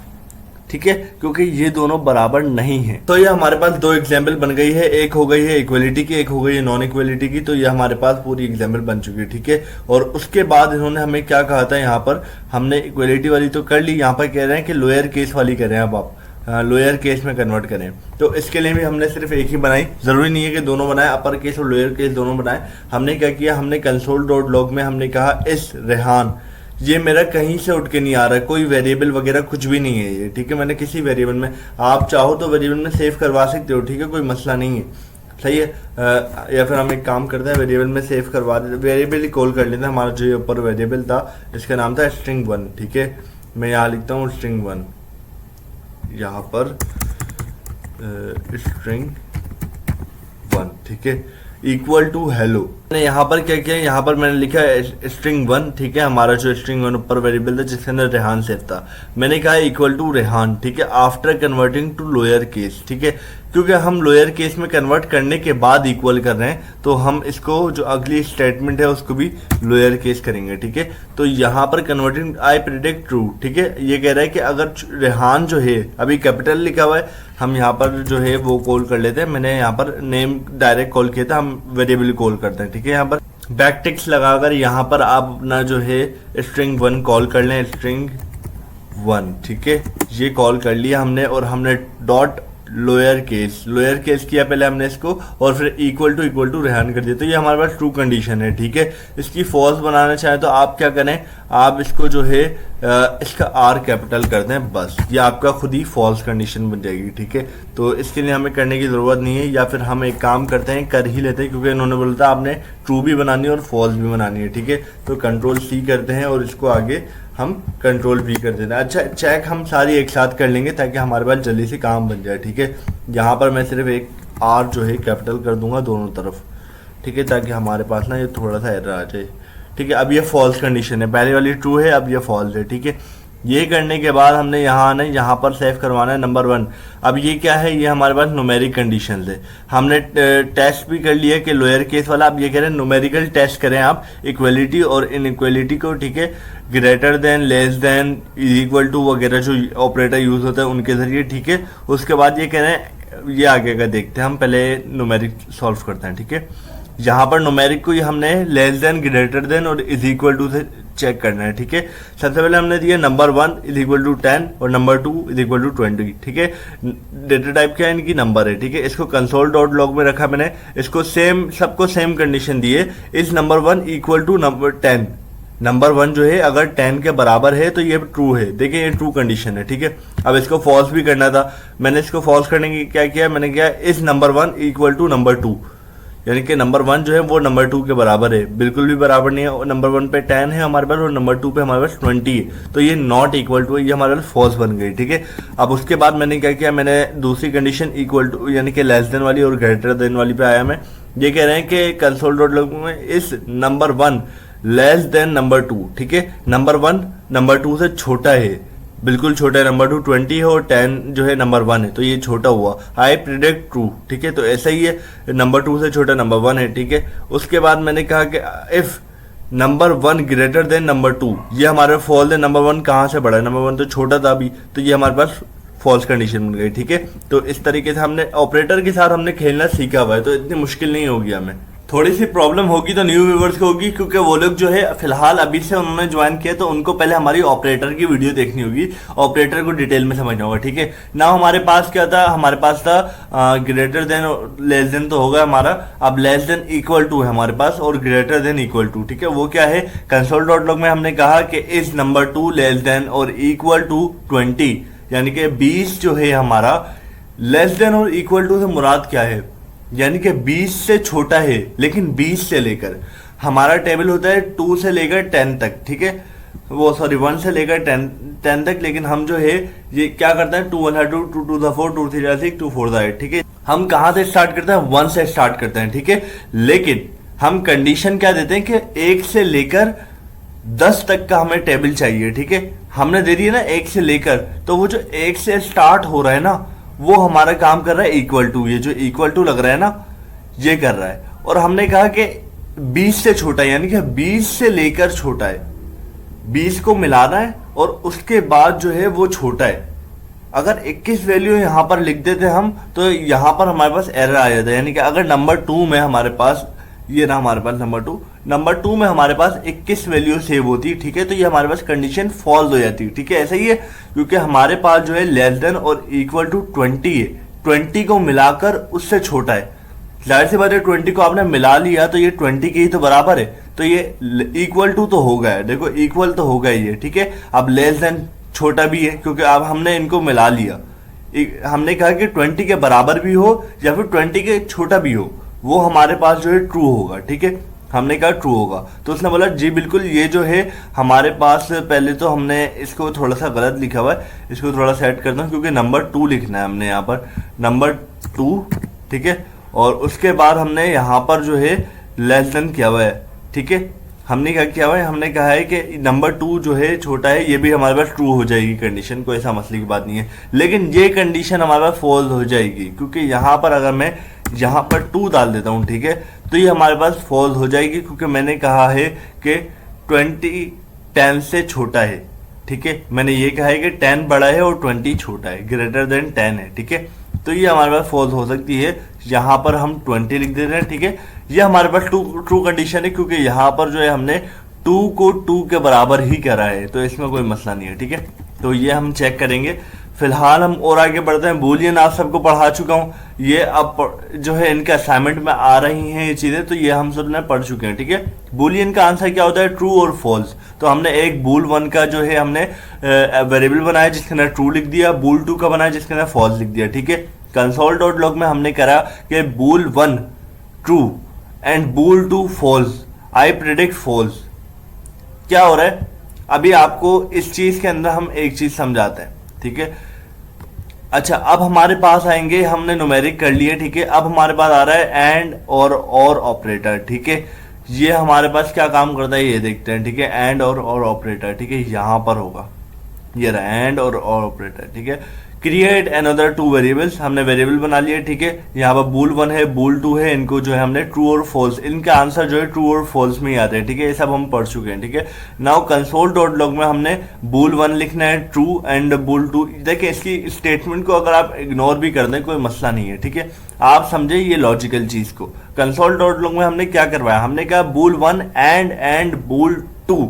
ठीक है, क्योंकि ये दोनों बराबर नहीं है। तो ये हमारे पास दो एग्जाम्पल बन गई है, एक हो गई है इक्वलिटी की, एक हो गई है नॉन इक्वलिटी की। तो ये हमारे पास पूरी एग्जाम्पल बन चुकी है, ठीक है। और उसके बाद इन्होंने हमें क्या कहा था, यहाँ पर हमने इक्वलिटी वाली तो कर ली, यहाँ पर कह रहे हैं कि लोअर केस वाली करें, अब आप लोअर केस में कन्वर्ट करें। तो इसके लिए भी हमने सिर्फ एक ही बनाई, जरूरी नहीं है कि दोनों बनाए, अपर केस और लोअर केस दोनों बनाए। हमने क्या किया, हमने कंसोल डॉट लॉग में हमने कहा इस रेहान, ये मेरा कहीं से उठ के नहीं आ रहा है, कोई वेरिएबल वगैरह कुछ भी नहीं है ये, ठीक है। मैंने किसी वेरिएबल में, आप चाहो तो वेरिएबल में सेव करवा सकते हो, ठीक है, कोई मसला नहीं है, सही है। या फिर हम एक काम करते हैं, वेरिएबल में सेव करवा देते, वेरिएबल ही कॉल कर लेते हैं। हमारा जो ऊपर वेरिएबल था इसका नाम था स्ट्रिंग 1, ठीक है। मैं यहाँ लिखता हूँ स्ट्रिंग 1, यहाँ पर स्ट्रिंग 1, ठीक है, इक्वल टू हेलो। मैंने यहाँ पर क्या किया, यहाँ पर मैंने लिखा है स्ट्रिंग 1, ठीक है। हमारा जो स्ट्रिंग 1 ऊपर वेरिएबल था जिसके अंदर रेहान सेव था, मैंने कहा इक्वल टू रेहान, ठीक है, after converting to lower case, ठीक है। क्योंकि हम लोअर केस में कन्वर्ट करने के बाद इक्वल कर रहे हैं, तो हम इसको जो अगली स्टेटमेंट है उसको भी लोअर केस करेंगे, ठीक है। तो यहाँ पर कन्वर्टिंग आई प्रिडिक्ट ट्रू, ठीक है। ये कह रहा है कि अगर रेहान जो है अभी कैपिटल लिखा हुआ है, हम यहाँ पर जो है वो कॉल कर लेते हैं। मैंने यहाँ पर नेम डायरेक्ट कॉल किया था, हम वेरिएबल कॉल करते हैं, ठीक है। यहाँ पर बैक टिक्स लगाकर यहाँ पर आप अपना जो है स्ट्रिंग 1 कॉल कर लें, स्ट्रिंग 1, ठीक है। ये कॉल कर लिया हमने, और हमने डॉट लोअर केस किया पहले हमने इसको, और फिर इक्वल टू रेहान कर दिया। तो ये हमारे पास ट्रू कंडीशन है, ठीक है। इसकी फॉल्स बनाना चाहे तो आप क्या करें, आप इसको जो है इसका आर कैपिटल कर दें, बस ये आपका खुद ही फॉल्स कंडीशन बन जाएगी, ठीक है। तो इसके लिए हमें करने की ज़रूरत नहीं है, या फिर हम एक काम करते हैं, कर ही लेते हैं, क्योंकि इन्होंने बोला था आपने ट्रू भी बनानी है और फॉल्स भी बनानी है, ठीक है। तो कंट्रोल C करते हैं और इसको आगे हम कंट्रोल V कर देते हैं। अच्छा, चेक हम सारी एक साथ कर लेंगे ताकि हमारे पास जल्दी से काम बन जाए, ठीक है। यहाँ पर मैं सिर्फ एक R जो है कैपिटल कर दूंगा दोनों तरफ, ठीक है, ताकि हमारे पास ना ये थोड़ा सा एरर आ जाए, ठीक है। अब ये फॉल्स कंडीशन है, पहले वाली ट्रू है, अब ये फॉल्स है, ठीक है। ये करने के बाद हमने यहाँ आना है, यहाँ पर सेव करवाना है नंबर 1। अब ये क्या है, ये हमारे पास न्यूमेरिक कंडीशन है। हमने टेस्ट भी कर लिया कि लोअर केस वाला, अब ये कह रहे हैं न्यूमेरिकल टेस्ट करें आप इक्वलिटी और इनइक्वलिटी को, ठीक है, greater than, less than, equal to वगैरह जो ऑपरेटर यूज होता है उनके जरिए, ठीक है। उसके बाद ये कह रहे हैं, ये आगे का देखते हैं, हम पहले न्यूमेरिक सॉल्व करते हैं, ठीक है। यहाँ पर न्यूमेरिक को हमने लेस देन, ग्रेटर देन और इज इक्वल टू से चेक करना है, ठीक है। सबसे पहले हमने दिया नंबर 1 इज इक्वल टू 10 और नंबर 2 इज इक्वल टू 20, ठीक है। डेटा टाइप क्या है, इनकी नंबर है, ठीक है। इसको कंसोल डॉट लॉग में रखा मैंने, इसको सेम, सबको सेम कंडीशन दी है, is number 1 equal to number 10, number 1 जो है अगर 10 के बराबर है तो ये ट्रू है। देखिए ये ट्रू कंडीशन है, ठीक है। अब इसको फॉल्स भी करना था, मैंने इसको फॉल्स करने की क्या किया, मैंने किया इस नंबर 1 इक्वल टू नंबर 2, यानी कि नंबर 1 जो है वो नंबर 2 के बराबर है, बिल्कुल भी बराबर नहीं है। नंबर 1 पे 10 है हमारे पास और नंबर 2 पे हमारे पास 20 है, तो ये नॉट इक्वल टू, ये हमारे पास फॉल्स बन गई, ठीक है। अब उसके बाद मैंने क्या किया, मैंने दूसरी कंडीशन इक्वल टू यानी कि लेस देन वाली और ग्रेटर देन वाली पे आया मैं। ये कह रहे हैं कि कंसोल डॉट लॉग में इस नंबर 1 लेस देन नंबर 2, ठीक है। नंबर 1 नंबर 2 से छोटा है, बिल्कुल छोटा है, नंबर 2 20 है और 10 जो है नंबर 1 है, तो ये छोटा हुआ, आई प्रिडिक्ट ट्रू, ठीक है। तो ऐसा ही है, नंबर 2 से छोटा नंबर 1 है, ठीक है। उसके बाद मैंने कहा कि if number 1 greater than number 2, ये हमारे फॉल्स है। नंबर 1 कहाँ से बड़ा है, नंबर 1 तो छोटा था अभी, तो ये हमारे पास फॉल्स कंडीशन बन गई, ठीक है। तो इस तरीके से हमने ऑपरेटर के साथ हमने खेलना सीखा हुआ है, तो इतनी मुश्किल नहीं होगी हमें। थोड़ी सी प्रॉब्लम होगी तो न्यू व्यूवर्स को होगी, क्योंकि वो लोग जो है फिलहाल अभी से उन्होंने ज्वाइन किया, तो उनको पहले हमारी ऑपरेटर की वीडियो देखनी होगी, ऑपरेटर को डिटेल में समझना होगा, ठीक है ना। हमारे पास क्या था, हमारे पास था ग्रेटर देन, लेस देन तो होगा हमारा, अब लेस देन इक्वल टू है हमारे पास और ग्रेटर देन इक्वल टू, ठीक है। वो क्या है, कंसोल डॉट लॉग में हमने कहा कि इस नंबर 2 लेस देन और इक्वल टू 20, यानी कि 20 जो है हमारा, लेस देन और इक्वल टू से मुराद क्या है, यानी कि 20 से छोटा है, लेकिन 20 से लेकर, हमारा टेबल होता है 2 से लेकर 10 तक, ठीक है, वो सॉरी 1 से लेकर 10 तक, लेकिन हम जो है ये क्या करते हैं 2 1 2 2 2 4 2 3 6 2 4 8, ठीक है। हम कहां से स्टार्ट करते हैं, 1 से स्टार्ट करते हैं, ठीक है। लेकिन हम कंडीशन क्या देते हैं कि 1 से लेकर 10 तक का हमें टेबल चाहिए, ठीक है। हमने दे दिया ना 1 से लेकर, तो वो जो 1 से स्टार्ट हो रहा है ना, वो हमारा काम कर रहा है इक्वल टू, ये जो इक्वल टू लग रहा है ना, ये कर रहा है। और हमने कहा कि 20 से छोटा है, यानी कि 20 से लेकर छोटा है, 20 को मिलाना है और उसके बाद जो है वो छोटा है। अगर 21 वैल्यू यहां पर लिख देते हम, तो यहां पर हमारे पास एरर आ जाता है, यानी कि अगर नंबर 2 में हमारे पास, ये ना हमारे पास नंबर 2 में हमारे पास 21 वैल्यू सेव होती, ठीक है, तो ये हमारे पास कंडीशन फॉल्स हो जाती है, ठीक है। ऐसा ही है, क्योंकि हमारे पास जो है लेस देन और इक्वल टू 20 है, 20 को मिलाकर उससे छोटा है। जाहिर सी बात है 20 को आपने मिला लिया तो ये 20 के ही तो बराबर है, तो ये इक्वल टू तो होगा है, देखो इक्वल तो होगा ही है, ठीक है। अब लेस देन छोटा भी है, क्योंकि अब हमने इनको मिला लिया, हमने कहा कि 20 के बराबर भी हो या फिर 20 के छोटा भी हो, वो हमारे पास जो है ट्रू होगा, ठीक है। हमने कहा ट्रू होगा, तो उसने बोला जी बिल्कुल, ये जो है हमारे पास, पहले तो हमने इसको थोड़ा सा गलत लिखा हुआ है, इसको थोड़ा सेट करता हूँ, क्योंकि नंबर 2 लिखना है हमने यहाँ पर, नंबर 2, ठीक है। और उसके बाद हमने यहाँ पर जो है लेस देन किया हुआ है, ठीक है। हमने क्या किया हुआ है, हमने कहा है कि नंबर 2 जो है छोटा है, ये भी हमारे पास ट्रू हो जाएगी कंडीशन, कोई ऐसा मसले की बात नहीं है। लेकिन ये कंडीशन हमारे पास फॉल्स हो जाएगी, क्योंकि यहाँ पर अगर मैं यहाँ पर 2 डाल देता हूँ, ठीक है, तो ये हमारे पास फॉल्स हो जाएगी, क्योंकि मैंने कहा है कि 20 10 से छोटा है, ठीक है। मैंने ये कहा है कि 10 बड़ा है और 20 छोटा है, ग्रेटर देन 10 है, ठीक है। तो ये हमारे पास फॉल्स हो सकती है, यहाँ पर हम 20 लिख देते हैं, ठीक है। ये हमारे पास ट्रू कंडीशन है, क्योंकि यहाँ पर जो है हमने 2 को 2 के बराबर ही करा है, तो इसमें कोई मसला नहीं है, ठीक है। तो ये हम चेक करेंगे। फिलहाल हम और आगे बढ़ते हैं। बूलियन आप सबको पढ़ा चुका हूँ, ये अब जो है इनके असाइनमेंट में आ रही हैं ये चीजें, तो ये हम सब ने पढ़ चुके हैं, ठीक है। बूलियन का आंसर क्या होता है, ट्रू और फॉल्स। तो हमने एक बूल 1 का जो है हमने वेरिएबल बनाया जिसके अंदर ट्रू लिख दिया, बूल 2 का बनाया जिसके अंदर फॉल्स लिख दिया, ठीक है। कंसोल डॉट लॉग में हमने करा कि bool 1 true and bool 2 false, I predict false. क्या हो रहा है, अभी आपको इस चीज के अंदर हम एक चीज समझाते हैं, ठीक है। अच्छा, अब हमारे पास आएंगे, हमने न्यूमेरिक कर लिए, ठीक है। अब हमारे पास आ रहा है एंड और ऑपरेटर, ठीक है। ये हमारे पास क्या काम करता है ये देखते हैं, ठीक है। एंड और ऑपरेटर, ठीक है, यहां पर होगा, ये रहा एंड और ऑपरेटर, ठीक है। क्रिएट अनदर 2 वेरिएबल्स, हमने वेरिएबल बना लिए, ठीक है। यहाँ पर बूल 1 है, बूल 2 है, इनको जो है हमने ट्रू और फॉल्स, इनका आंसर जो है ट्रू और फॉल्स में ही आते हैं, ठीक है। ये सब हम पढ़ चुके हैं, ठीक है। नाउ कंसोल डॉट लॉग में हमने बूल 1 लिखना है ट्रू एंड बूल 2। देखिए इसकी स्टेटमेंट को अगर आप इग्नोर भी कर दें कोई मसला नहीं है, ठीक है। आप समझे ये लॉजिकल चीज को। कंसोल डॉट लॉग में हमने क्या करवाया, हमने कहा बूल 1 एंड बूल 2।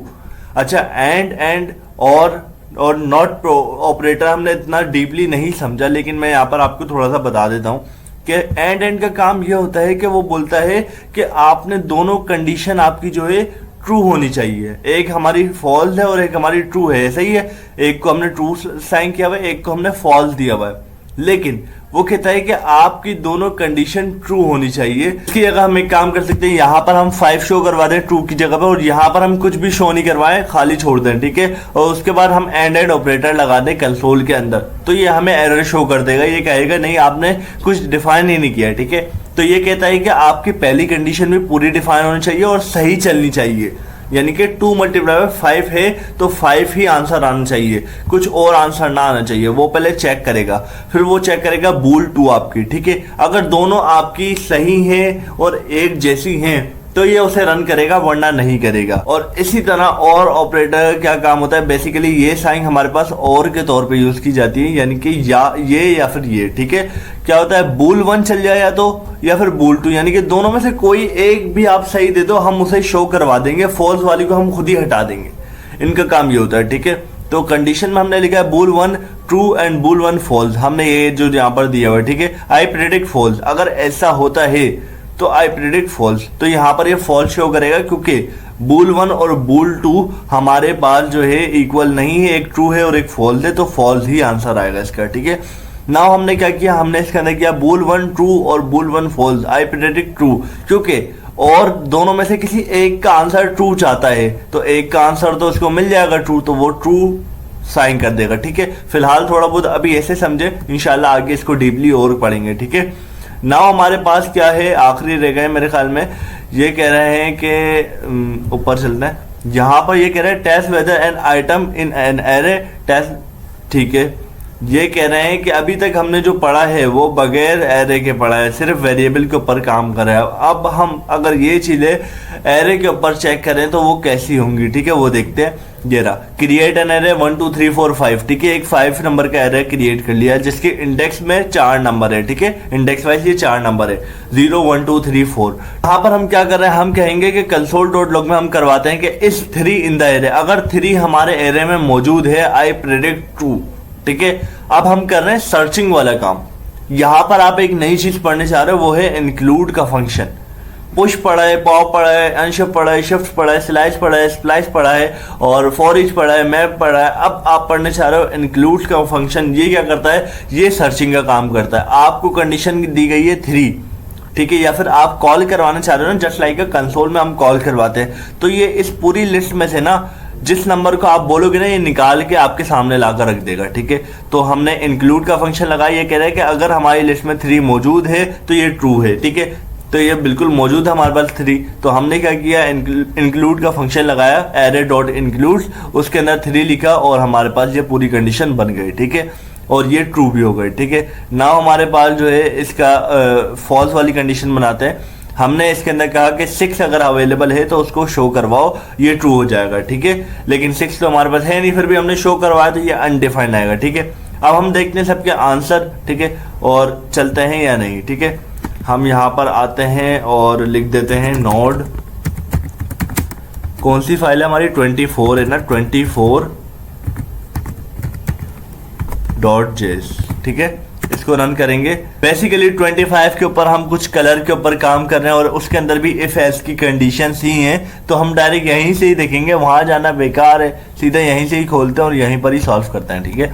अच्छा, एंड और नॉट ऑपरेटर हमने इतना डीपली नहीं समझा, लेकिन मैं यहाँ पर आपको थोड़ा सा बता देता हूँ कि एंड का काम यह होता है कि वो बोलता है कि आपने दोनों कंडीशन आपकी जो है ट्रू होनी चाहिए। एक हमारी फॉल्स है और एक हमारी ट्रू है, सही है। एक को हमने ट्रू साइन किया हुआ है, एक को हमने फॉल्स दिया हुआ है, लेकिन वो कहता है कि आपकी दोनों कंडीशन ट्रू होनी चाहिए। इसकी जगह हम एक काम कर सकते हैं, यहाँ पर हम 5 शो करवा दें ट्रू की जगह पर, और यहाँ पर हम कुछ भी शो नहीं करवाएं, खाली छोड़ दें, ठीक है। और उसके बाद हम एंड ऑपरेटर लगा दें कंसोल के अंदर, तो ये हमें एरर शो कर देगा। ये कहेगा नहीं आपने कुछ डिफाइन ही नहीं किया, ठीक है। तो ये कहता है कि आपकी पहली कंडीशन भी पूरी डिफाइन होनी चाहिए और सही चलनी चाहिए, यानी कि 2 × 5 है तो 5 ही आंसर आना चाहिए, कुछ और आंसर ना आना चाहिए। वो पहले चेक करेगा, फिर वो चेक करेगा बूल 2 आपकी, ठीक है। अगर दोनों आपकी सही हैं और एक जैसी हैं तो ये उसे रन करेगा, वरना नहीं करेगा। और इसी तरह और ऑपरेटर क्या काम होता है, बेसिकली ये साइन हमारे पास और के तौर पे यूज की जाती है, यानी कि या फिर ये, ठीक है। क्या होता है, बूल 1 चल जाए या फिर बूल 2, यानी कि दोनों में से कोई एक भी आप सही दे दो, हम उसे शो करवा देंगे, फॉल्स वाली को हम खुद ही हटा देंगे। इनका काम ये होता है, ठीक है। तो कंडीशन में हमने लिखा है बूल 1 ट्रू एंड बूल 1 फॉल्स, हमने ये जो यहाँ पर दिया हुआ है, ठीक है। आई प्रेडिक्ट फॉल्स, अगर ऐसा होता है तो आई प्रेडिक्ट फॉल्स, तो यहाँ पर ये फॉल्स शो करेगा, क्योंकि बूल 1 और बूल 2 हमारे पास जो है इक्वल नहीं है, एक ट्रू है और एक फॉल्स है, तो फॉल्स ही आंसर आएगा इसका, ठीक है। नाउ हमने क्या किया, हमने इसके अंदर किया बूल 1 ट्रू और बूल 1 फॉल्स, आई प्रेडिक्ट ट्रू, क्योंकि और दोनों में से किसी एक का आंसर ट्रू चाहता है, तो एक का आंसर तो उसको मिल जाएगा ट्रू, तो वो ट्रू साइन कर देगा, ठीक है। फिलहाल थोड़ा बहुत अभी ऐसे समझे, इंशाल्लाह आगे इसको डीपली और पढ़ेंगे, ठीक है। नाउ हमारे पास क्या है, आखिरी रह गए मेरे ख्याल में, ये कह रहे हैं कि ऊपर चलते हैं, यहाँ पर ये कह रहे हैं test whether an item in an array test, ठीक है। ये कह रहे हैं कि अभी तक हमने जो पढ़ा है वो बगैर एरे के पढ़ा है, सिर्फ वेरिएबल के ऊपर काम कर रहा है। अब हम अगर ये चीजें एरे के ऊपर चेक करें तो वो कैसी होंगी, ठीक है, वो देखते हैं। ये रहा, क्रिएट एन एरे 1 2 3 4 5, ठीक है। एक 5 नंबर का एरे क्रिएट कर लिया जिसके इंडेक्स में 4 नंबर है, ठीक है। इंडेक्स वाइज ये 4 नंबर है, 0 1 2 3 4। यहाँ पर हम क्या कर रहे हैं, हम कहेंगे कि console.log में हम करवाते हैं कि इस 3 इन द एरे, अगर 3 हमारे एरे में मौजूद है, आई प्रेडिक्ट ट्रू, ठीक है। अब हम कर रहे हैं सर्चिंग वाला काम। यहां पर आप एक नई चीज पढ़ने चाह रहे हो, वो है इंक्लूड का फंक्शन। पुश पढ़ा है, पॉप पढ़ा है, अनशिफ्ट पढ़ा है, शिफ्ट पढ़ा है, स्लाइस पढ़ा है, स्प्लाइस पढ़ा है और फॉर ईच पढ़ा है, मैप पढ़ा है। अब आप पढ़ने चाह रहे हो इंक्लूड का फंक्शन। ये क्या करता है, ये सर्चिंग का काम करता है। आपको कंडीशन दी गई है 3, ठीक है, या फिर आप कॉल करवाना चाह रहे हो ना, जस्ट लाइक कंसोल में हम कॉल करवाते हैं, तो ये इस पूरी लिस्ट में से ना जिस नंबर को आप बोलोगे ना, ये निकाल के आपके सामने लाकर रख देगा, ठीक है। तो हमने इंक्लूड का फंक्शन लगाया, ये कह रहा है कि अगर हमारी लिस्ट में 3 मौजूद है तो ये ट्रू है, ठीक है। तो ये बिल्कुल मौजूद है हमारे पास 3, तो हमने क्या किया, इंक्लूड का फंक्शन लगाया, एरे डॉट इंक्लूड, उसके अंदर 3 लिखा और हमारे पास ये पूरी कंडीशन बन गई, ठीक है। और ये ट्रू भी हो गई, ठीक है। नाउ हमारे पास जो है इसका फॉल्स वाली कंडीशन बनाते हैं। हमने इसके अंदर कहा कि 6 अगर अवेलेबल है तो उसको शो करवाओ, ये ट्रू हो जाएगा, ठीक है। लेकिन 6 तो हमारे पास है नहीं, फिर भी हमने शो करवाया तो ये अनडिफाइंड आएगा, ठीक है। अब हम देखते हैं सबके आंसर, ठीक है, और चलते हैं या नहीं, ठीक है। हम यहाँ पर आते हैं और लिख देते हैं नोड, कौन सी फाइल है हमारी, 24 है ना, 24.js, ठीक है। इसको रन करेंगे। बेसिकली 25 के ऊपर हम कुछ कलर के ऊपर काम कर रहे हैं और उसके अंदर भी इफ एल्स की कंडीशंस ही हैं, तो हम डायरेक्ट यहीं से ही देखेंगे, वहां जाना बेकार है, सीधा यहीं से ही खोलते हैं और यहीं पर ही सॉल्व करते हैं, ठीक है।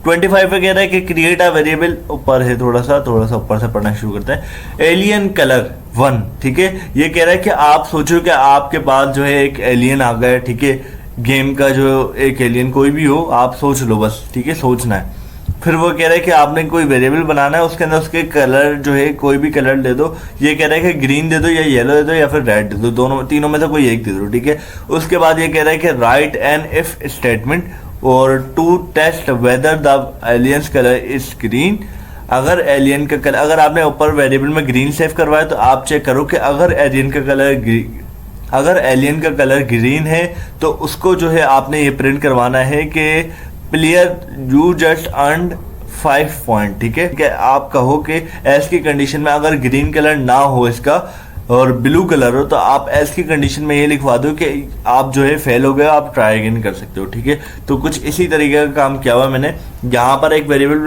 25 पे कह रहा है कि क्रिएट अ वेरिएबल, ऊपर है थोड़ा सा ऊपर से पढ़ना शुरू करते हैं, एलियन कलर 1, ठीक है। ये कह रहा है कि आप सोचो कि आपके पास जो है एक एलियन आ गया, ठीक है, गेम का जो एक एलियन कोई भी हो, आप सोच लो बस, ठीक है, सोचना है। फिर वो कह रहा है कि आपने कोई वेरिएबल बनाना है, उसके अंदर उसके कलर जो है कोई भी कलर दे दो। ये कह रहा है कि ग्रीन दे दो या येलो दे दो या फिर रेड दे दो, दोनों तीनों में से कोई एक दे दो, ठीक है। उसके बाद ये कह रहा है कि राइट एन इफ स्टेटमेंट और to test whether the alien's colour is green. अगर एलियन का कलर, अगर आपने ऊपर वेरिएबल में ग्रीन सेव करवाया तो आप चेक करो कि अगर एलियन का कलर ग्रीन है तो उसको जो है आपने ये प्रिंट करवाना है कि player you just earned 5 point, ठीक है। आप कहो कि एस की कंडीशन में अगर ग्रीन कलर ना हो इसका और ब्लू कलर हो, तो आप एस की कंडीशन में ये लिखवा दो कि आप जो है फेल हो गए, आप ट्राई अगेन कर सकते हो, ठीक है। तो कुछ इसी तरीके का काम किया हुआ मैंने। यहाँ पर एक वेरिएबल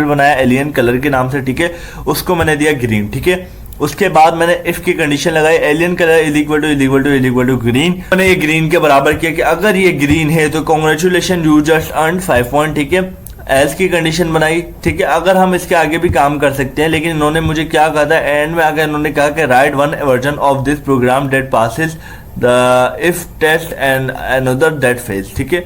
बनाया एलियन कलर के नाम से, ठीक है, उसको मैंने दिया ग्रीन, ठीक है। उसके बाद मैंने इफ की कंडीशन लगाई, alien colour is equal to green. मैंने ये ग्रीन के बराबर किया कि अगर ये ग्रीन है तो congratulation you just earn 5 point, ठीक है। एल्स की कंडीशन बनाई, ठीक है। अगर हम इसके आगे भी काम कर सकते हैं, लेकिन इन्होंने मुझे क्या कहा था एंड में आकर, इन्होंने कहा कि write one version of this program that passes the if test and another that fails, ठीक है।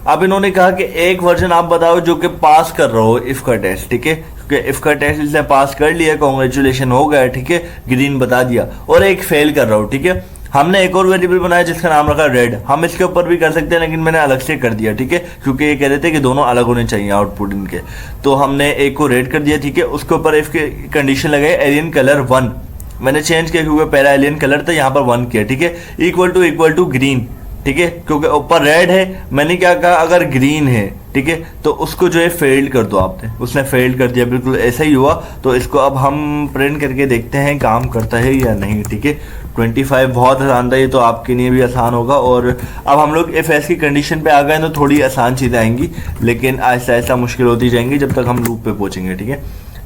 अब इन्होंने कहा कि एक वर्जन आप बताओ जो कि पास कर रहा हो इफ का टेस्ट, ठीक है, क्योंकि इफ का टेस्ट इसने पास कर लिया, कॉन्ग्रेचुलेशन हो गया, ठीक है, ग्रीन बता दिया, और एक फेल कर रहा हो, ठीक है। हमने एक और वेरिएबल बनाया जिसका नाम रखा रेड। हम इसके ऊपर भी कर सकते हैं, लेकिन मैंने अलग से कर दिया, ठीक है, क्योंकि ये कह रहे थे कि दोनों अलग होने चाहिए आउटपुट इनके, तो हमने एक को रेड कर दिया, ठीक है। उसके ऊपर इफ की कंडीशन लगाई एलियन कलर 1, मैंने चेंज किया क्योंकि पहला एलियन कलर था, यहाँ पर 1 किया, ठीक है। इक्वल टू ग्रीन, ठीक है, क्योंकि ऊपर रेड है, मैंने क्या कहा अगर ग्रीन है, ठीक है, तो उसको जो है फेल्ड कर दो आपने, उसने फेल्ड कर दिया, बिल्कुल ऐसा ही हुआ। तो इसको अब हम प्रिंट करके देखते हैं काम करता है या नहीं, ठीक है। 25 बहुत आसान था, ये तो आपके लिए भी आसान होगा। और अब हम लोग इफ एस की कंडीशन पे आ गए तो थोड़ी आसान चीज़ें आएंगी, लेकिन आहिस्ता आहिस्ता मुश्किल होती जाएंगी जब तक हम लूप पे पहुंचेंगे, ठीक है।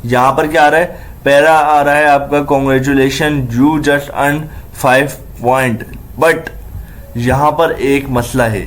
यहाँ पर क्या आ रहा है, पहला आ रहा है आपका congratulation you just earn 5 point, but यहाँ पर एक मसला है,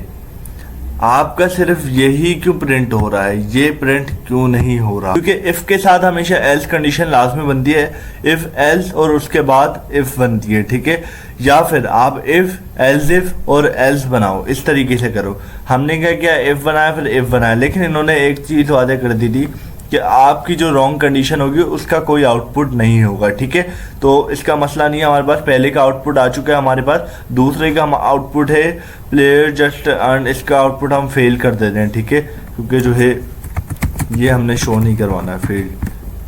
आपका सिर्फ यही क्यों प्रिंट हो रहा है, ये प्रिंट क्यों नहीं हो रहा? क्योंकि इफ के साथ हमेशा एल्स कंडीशन लाजमी बनती है, इफ एल्स और उसके बाद इफ बनती है, ठीक है। या फिर आप इफ एल्स इफ और एल्स बनाओ, इस तरीके से करो। हमने क्या किया, इफ बनाया फिर इफ बनाया, लेकिन इन्होंने एक चीज वादे कर दी थी कि आपकी जो रॉन्ग कंडीशन होगी उसका कोई आउटपुट नहीं होगा, ठीक है। तो इसका मसला नहीं है, हमारे पास पहले का आउटपुट आ चुका है, हमारे पास दूसरे का आउटपुट है प्लेयर जस्ट अर्न, इसका आउटपुट हम फेल कर देते हैं, ठीक है, क्योंकि जो है ये हमने शो नहीं करवाना है फेल,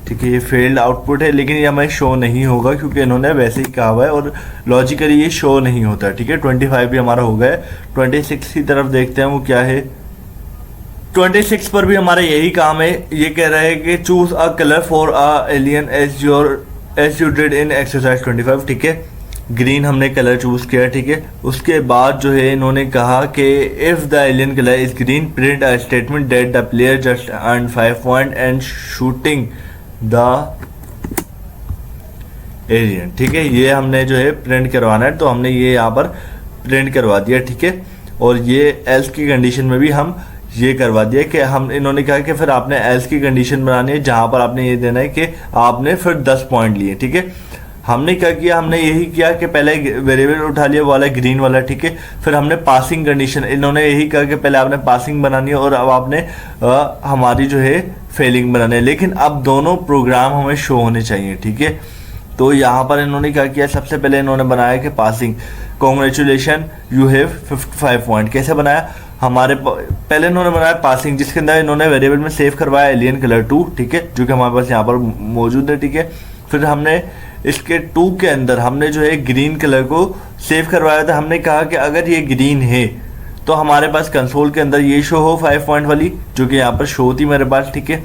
ठीक है। ये फेल्ड आउटपुट है, लेकिन ये हमें शो नहीं होगा क्योंकि इन्होंने वैसे ही कहा हुआ है और लॉजिकली ये शो नहीं होता, ठीक है। 25 भी हमारा हो गया है। 26 की तरफ देखते हैं वो क्या है। 26 पर भी हमारा यही काम है, ये कह रहा है कि choose a colour for a alien as you did in exercise 25, ठीक है। ग्रीन हमने कलर चूज किया, ठीक है। उसके बाद जो है इन्होंने कहा कि if the alien colour is green print a statement that the player just earn 5 point and shooting the alien, ठीक है। ये हमने जो है प्रिंट करवाना है, तो हमने ये यहाँ पर प्रिंट करवा दिया, ठीक है। और ये एल्स की कंडीशन में भी हम ये करवा दिया कि हम, इन्होंने कहा कि फिर आपने एल्स की कंडीशन बनानी है जहां पर आपने ये देना है कि आपने फिर 10 पॉइंट लिए, ठीक है। हमने क्या किया, हमने यही किया कि पहले वेरिएबल उठा लिया वाला ग्रीन वाला, ठीक है। फिर हमने पासिंग कंडीशन, इन्होंने यही कहा कि पहले आपने पासिंग बनानी है और अब आपने हमारी जो है फेलिंग बनानी है, लेकिन अब दोनों प्रोग्राम हमें शो होने चाहिए, ठीक है। तो यहाँ पर इन्होंने क्या किया, सबसे पहले इन्होंने बनाया कि passing congratulation you have 55 point. कैसे बनाया, हमारे पहले इन्होंने बनाया पासिंग, जिसके अंदर इन्होंने वेरिएबल में सेव करवाया एलियन कलर 2, ठीक है, जो कि हमारे पास यहाँ पर मौजूद है, ठीक है। फिर हमने इसके 2 के अंदर हमने जो है ग्रीन कलर को सेव करवाया था। हमने कहा कि अगर ये ग्रीन है तो हमारे पास कंसोल के अंदर ये शो हो 5 पॉइंट वाली, जो कि यहाँ पर शो होती मेरे पास, ठीक है।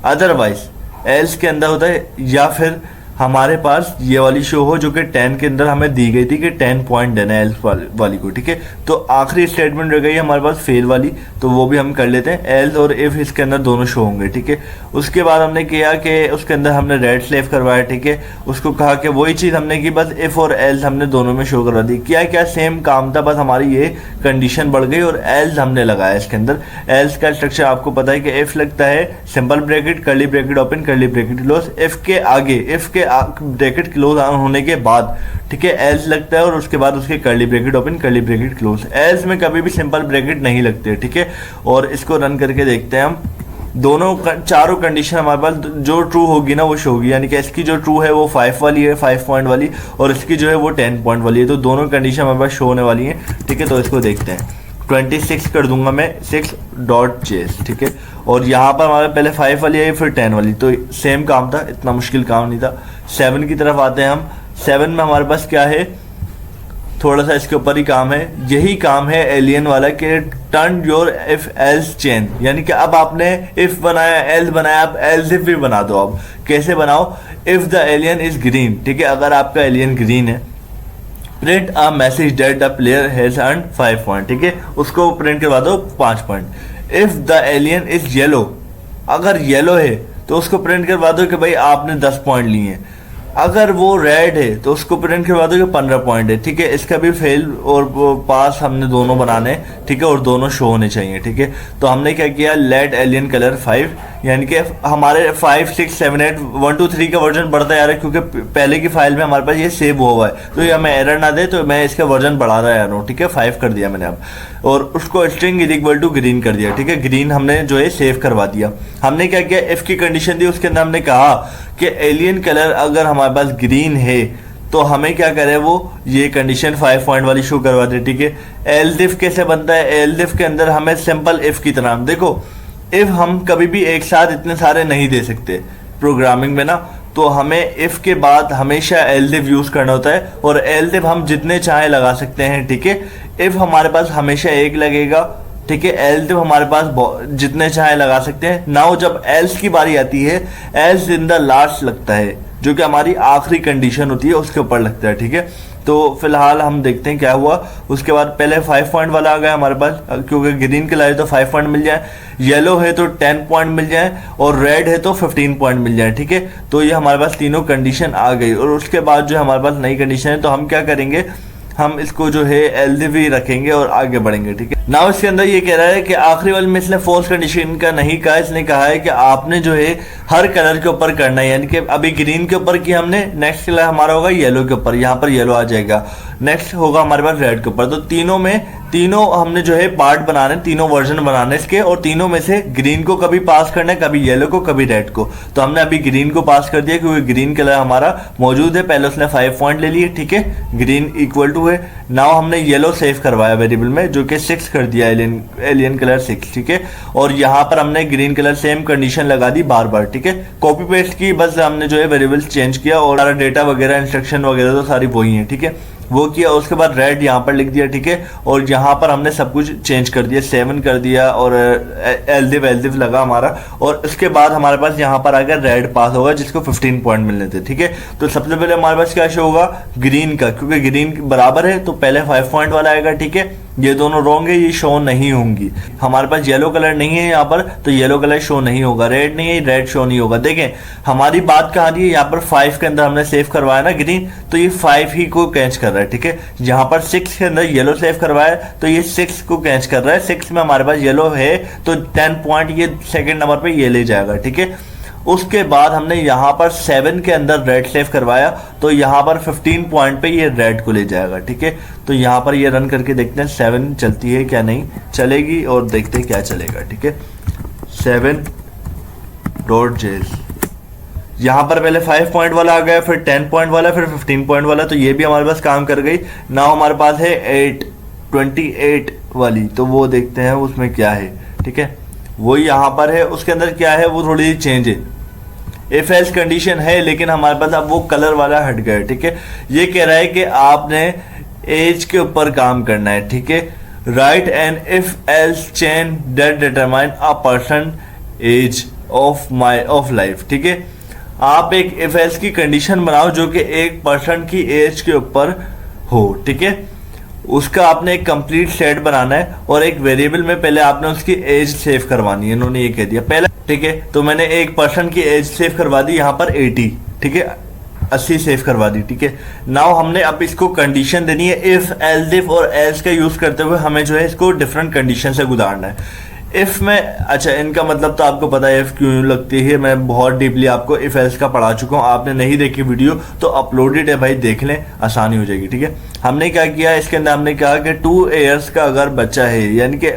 अदरवाइज एल्स के अंदर होता है, या फिर हमारे पास ये वाली शो हो जो कि 10 के अंदर हमें दी गई थी कि 10 पॉइंट देना है एल्स वाली को, ठीक है। तो आखिरी स्टेटमेंट रह गई हमारे पास फेल वाली, तो वो भी हम कर लेते हैं। एल्स और इफ इसके अंदर दोनों शो होंगे, ठीक है। उसके बाद हमने किया कि उसके अंदर हमने रेड स्लेव करवाया, ठीक है। उसको कहा कि वही चीज़ हमने की, बस इफ और एल्स हमने दोनों में शो करवा दी। क्या सेम काम था, बस हमारी ये कंडीशन बढ़ गई और एल्स हमने लगाया इसके अंदर। एल्स का स्ट्रक्चर आपको पता है कि इफ लगता है simple bracket curly bracket open curly bracket close, if के आगे इफ के ब्रैकेट क्लोज होने के बाद, ठीक है, एल्स लगता है और उसके बाद उसके curly bracket open curly bracket close. Else में कभी भी सिंपल ब्रैकेट नहीं लगते, ठीक है। और इसको रन करके देखते हैं हम, दोनों चारों कंडीशन हमारे पास जो ट्रू होगी ना वो शो होगी, यानी कि इसकी जो ट्रू है वो 5 वाली है, 5 पॉइंट वाली, और इसकी जो है वो 10 पॉइंट वाली है। तो दोनों कंडीशन हमारे पास शो होने वाली है, ठीक है। तो इसको देखते हैं, 26 कर दूंगा मैं 6.js, ठीक है। और यहाँ पर हमारे पहले 5 वाली है फिर 10 वाली, तो सेम काम था, इतना मुश्किल काम नहीं था। 7 की तरफ आते हैं हम। 7 में हमारे पास क्या है, थोड़ा सा इसके ऊपर ही काम है, यही काम है एलियन वाला कि turn your if else chain, यानी कि अब आपने इफ बनाया एल्स बनाया, अब एल्स इफ भी बना दो। अब कैसे बनाओ, if the alien is green, ठीक है, अगर आपका एलियन ग्रीन है, print a message that the player has earn 5 point, ठीक है, उसको प्रिंट करवा दो 5 point. If the alien is yellow, अगर येलो है तो उसको प्रिंट करवा दो कि भाई आपने 10 पॉइंट लिए हैं। अगर वो रेड है तो उसको प्रिंट करवा दो कि 15 पॉइंट है, ठीक है। इसका भी फेल और पास हमने दोनों बनाने, ठीक है, और दोनों शो होने चाहिए, ठीक है। तो हमने क्या किया, लेड एलियन कलर 5, यानी कि हमारे 5 6 7 8 1 2 3 का वर्जन बढ़ता जा रहा है, क्योंकि पहले की फाइल में हमारे पास ये सेव हुआ है, तो ये हमें एरर ना दे, तो मैं इसका वर्जन बढ़ा रहा जा रहा हूँ, ठीक है। 5 कर दिया मैंने अब, और उसको string is equal to green कर दिया, ठीक है। ग्रीन हमने जो है सेव करवा दिया। हमने क्या किया, इफ की कंडीशन दी, उसके अंदर हमने कहा कि एलियन कलर अगर हमारे पास ग्रीन है तो हमें क्या करे, वो ये कंडीशन 5 पॉइंट वाली शो करवा दे, ठीक है। एल्डिफ कैसे बनता है, एल्डिफ के अंदर हमें सिंपल इफ की तरह, देखो इफ हम कभी भी एक साथ इतने सारे नहीं दे सकते प्रोग्रामिंग में ना, तो हमें इफ के बाद हमेशा एल्डिफ यूज करना होता है, और एल्डिफ हम जितने चाहे लगा सकते हैं, ठीक है। इफ हमारे पास हमेशा एक लगेगा, ठीक है। एल्स हमारे पास जितने चाहे लगा सकते हैं। नाउ जब एल्स की बारी आती है, एल्स इन द लास्ट लगता है, जो कि हमारी आखिरी कंडीशन होती है, उसके ऊपर लगता है, ठीक है। तो फिलहाल हम देखते हैं क्या हुआ। उसके बाद पहले 5 पॉइंट वाला आ गया हमारे पास, क्योंकि ग्रीन कलर है तो 5 पॉइंट मिल जाए, येलो है तो 10 पॉइंट मिल जाए, और रेड है तो 15 पॉइंट मिल जाए, ठीक है। तो ये हमारे पास तीनों कंडीशन आ गई, और उसके बाद जो हमारे पास नई कंडीशन है, तो हम क्या करेंगे, हम इसको जो है एलडीवी रखेंगे और आगे बढ़ेंगे, ठीक है। नाउ इसके अंदर ये कह रहा है कि आखिरी वाले में इसने फोर्स कंडीशन का नहीं कहा, इसने कहा है कि आपने जो है हर कलर के ऊपर करना है, यानी कि अभी ग्रीन के ऊपर की हमने, नेक्स्ट कलर हमारा होगा येलो के ऊपर, यहाँ पर येलो आ जाएगा, नेक्स्ट होगा हमारे पास रेड के ऊपर। तो तीनों हमने जो है पार्ट बनाने, तीनों वर्जन बनाने इसके, और तीनों में से ग्रीन को कभी पास करना है, कभी येलो को, कभी रेड को। तो हमने अभी ग्रीन को पास कर दिया, क्योंकि ग्रीन कलर हमारा मौजूद है, पहले उसने 5 पॉइंट ले लिए, ठीक है, ग्रीन इक्वल टू है। नाउ हमने येलो सेव करवाया वेरिएबल में, जो कि 6 कर दिया, एलियन कलर 6, ठीक है। और यहाँ पर हमने ग्रीन कलर सेम कंडीशन लगा दी बार बार, ठीक है, कॉपी पेस्ट की, बस हमने जो है वेरिएबल चेंज किया, और सारा डेटा वगैरह इंस्ट्रक्शन वगैरह तो सारी वही है, ठीक है, वो किया। उसके बाद रेड यहाँ पर लिख दिया, ठीक है, और यहाँ पर हमने सब कुछ चेंज कर दिया, 7 कर दिया, और एल्डिव लगा हमारा, और उसके बाद हमारे पास यहाँ पर आ गया रेड पास होगा, जिसको 15 पॉइंट मिलने थे, ठीक है। तो सबसे पहले हमारे पास क्या शो होगा, ग्रीन का, क्योंकि ग्रीन बराबर है तो पहले 5 पॉइंट वाला आएगा, ठीक है। ये दोनों रॉन्ग है, ये शो नहीं होंगी। हमारे पास येलो कलर नहीं है यहाँ पर, तो येलो कलर शो नहीं होगा, रेड नहीं है, रेड शो नहीं होगा। देखें हमारी बात कहाँ रही है, यहाँ पर 5 के अंदर हमने सेव करवाया ना ग्रीन, तो ये 5 ही को कैच कर रहा है, ठीक है। यहाँ पर 6 के अंदर येलो सेव करवाया, तो ये 6 को कैच कर रहा है, 6 में हमारे पास येलो है, तो 10 पॉइंट ये सेकेंड नंबर पे ये ले जाएगा, ठीक है। उसके बाद हमने यहाँ पर 7 के अंदर रेड सेव करवाया, तो यहाँ पर 15 पॉइंट पे ये रेड को ले जाएगा, ठीक है। तो यहाँ पर ये रन करके देखते हैं 7 चलती है क्या, नहीं चलेगी, और देखते हैं क्या चलेगा, ठीक है। 7.js, यहाँ पर पहले 5 पॉइंट वाला आ गया, फिर 10 पॉइंट वाला, फिर 15 पॉइंट वाला, तो ये भी हमारे पास काम कर गई। नाउ हमारे पास है 28 वाली, तो वो देखते हैं उसमें क्या है, ठीक है। वो यहाँ पर है, उसके अंदर क्या है, वो थोड़ी चेंज है, इफ एल्स कंडीशन है, लेकिन हमारे पास अब वो कलर वाला हट गया, ठीक है। ये कह रहा है कि आपने एज के ऊपर काम करना है, ठीक है। Write an if else chain that determine a person age of life, ठीक है। आप एक इफ एल्स की कंडीशन बनाओ जो कि एक पर्सन की एज के ऊपर हो, ठीक है। उसका आपने एक कंप्लीट सेट बनाना है, और एक वेरिएबल में पहले आपने उसकी एज सेव करवानी है, इन्होंने ये कह दिया पहले, ठीक है। तो मैंने एक पर्सन की एज सेव करवा दी, यहाँ पर 80, ठीक है, 80 सेव करवा दी, ठीक है। नाउ हमने अब इसको कंडीशन देनी है, इफ एल्स और एल्स का यूज करते हुए हमें जो है इसको डिफरेंट कंडीशन से गुजारना है। इफ में, अच्छा इनका मतलब तो आपको पता है इफ क्यों लगती है, मैं बहुत डीपली आपको इफ एल्स का पढ़ा चुका हूँ, आपने नहीं देखी वीडियो तो अपलोडेड है भाई, देख लें, आसानी हो जाएगी, ठीक है। हमने क्या किया इसके अंदर, हमने कहा कि 2 ईयर्स का अगर बच्चा है, यानी कि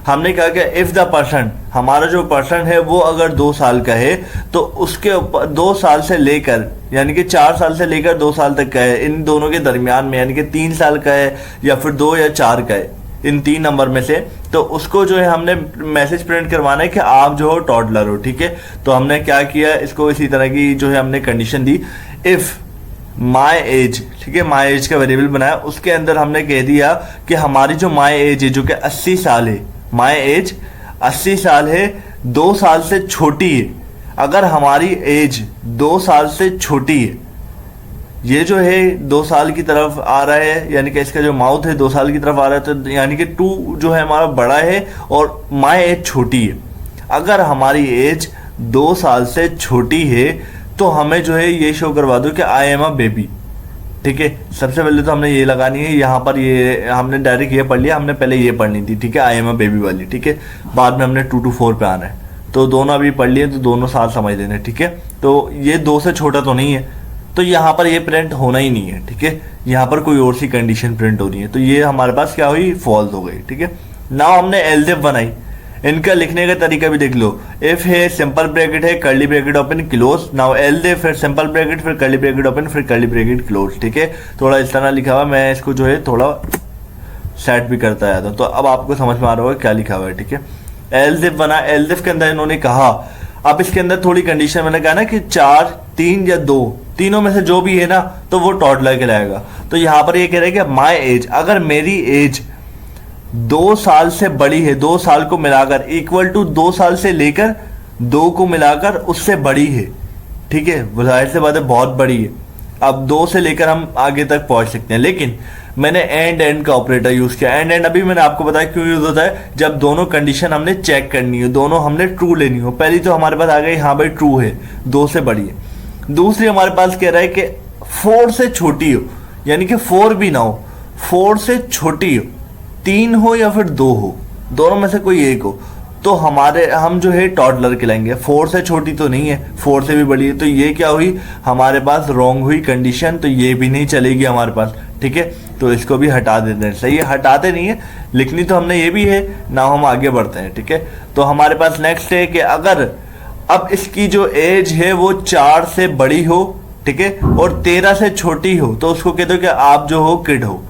हमने कहा कि इफ द पर्सन, हमारा जो पर्सन है वो अगर 2 साल का है, तो उसके ऊपर 2 साल से लेकर, यानी कि 4 साल से लेकर 2 साल तक का है, इन दोनों के दरमियान में, यानी कि 3 साल का है या फिर 2 या 4 का है, इन 3 नंबर में से, तो उसको जो है हमने मैसेज प्रिंट करवाना है कि आप जो हो टॉडलर हो, ठीक है। तो हमने क्या किया, इसको इसी तरह की जो है हमने condition the, if my age, ठीक है, माई एज का वेरिएबल बनाया, उसके अंदर हमने कह दिया कि हमारी जो माई एज है जो कि 80 साल है, माई एज 80 साल है, 2 साल से छोटी है। अगर हमारी एज 2 साल से छोटी है, ये जो है 2 साल की तरफ आ रहा है, यानी कि इसका जो माउथ है 2 साल की तरफ आ रहा है, तो यानी कि 2 जो है हमारा बड़ा है और माई एज छोटी है। अगर हमारी एज 2 साल से छोटी है, तो हमें जो है ये शो करवा दो कि आई एम अ बेबी। ठीक है, सबसे पहले तो हमने ये लगानी है यहाँ पर, ये हमने डायरेक्ट ये पढ़ लिया, हमने पहले ये पढ़नी थी। ठीक है, आई एम अ बेबी वाली। ठीक है, बाद में हमने 2 to 4 पे आना है, तो दोनों अभी पढ़ लिए तो दोनों साथ समझ लेने। ठीक है, तो ये 2 से छोटा तो नहीं है, तो यहाँ पर ये प्रिंट होना ही नहीं है। ठीक है, यहाँ पर कोई और सी कंडीशन प्रिंट हो रही है, तो ये हमारे पास क्या हुई, फॉल्स हो गई। ठीक है, नाउ हमने एल्स बनाई, इनका लिखने का तरीका भी देख लो। इफ है, सिंपल ब्रैकेट है, curly bracket open close, now L फिर सिंपल ब्रैकेट, फिर कर्ली ब्रैकेट ओपन, फिर कर्ली ब्रैकेट क्लोज। ठीक है, थोड़ा इस तरह लिखा हुआ, मैं इसको जो है थोड़ा सेट भी करता आया था, तो अब आपको समझ में आ रहा होगा क्या लिखा हुआ है। ठीक है, एल्स बना, एल्स के अंदर इन्होंने कहा, अब इसके अंदर थोड़ी कंडीशन मैंने कहा ना कि 4, 3 या 2, तीनों में से जो भी है ना तो वो टॉडलर कहलाएगा। तो यहाँ पर ये कह रहे हैं कि माई एज, अगर मेरी एज 2 साल से बड़ी है, 2 साल को मिलाकर इक्वल टू 2 साल से लेकर 2 को मिलाकर उससे बड़ी है। ठीक है, जाहिर से बात है बहुत बड़ी है, अब 2 से लेकर हम आगे तक पहुंच सकते हैं। लेकिन मैंने एंड का ऑपरेटर यूज किया। एंड अभी मैंने आपको बताया क्यों यूज होता है, जब दोनों कंडीशन हमने चेक करनी हो, दोनों हमने ट्रू लेनी हो। पहली तो हमारे पास आ गई, हाँ भाई ट्रू है, 2 से बड़ी है। दूसरी हमारे पास कह रहा है कि 4 से छोटी हो, यानी कि 4 भी ना हो, 4 से छोटी हो, 3 हो या फिर 2 हो, दोनों में से कोई एक हो, तो हम जो है टॉडलर कहलाएंगे। 4 से छोटी तो नहीं है, 4 से भी बड़ी है, तो ये क्या हुई हमारे पास, रॉन्ग हुई कंडीशन, तो ये भी नहीं चलेगी हमारे पास। ठीक है, तो इसको भी हटा देते हैं। सही है, हटाते नहीं है, लिखनी तो हमने ये भी है ना, हम आगे बढ़ते हैं। ठीक है, तो हमारे पास नेक्स्ट है कि अगर अब इसकी जो एज है वो 4 से बड़ी हो, ठीक है, और 13 से छोटी हो, तो उसको कहते हो कि आप जो हो किड हो।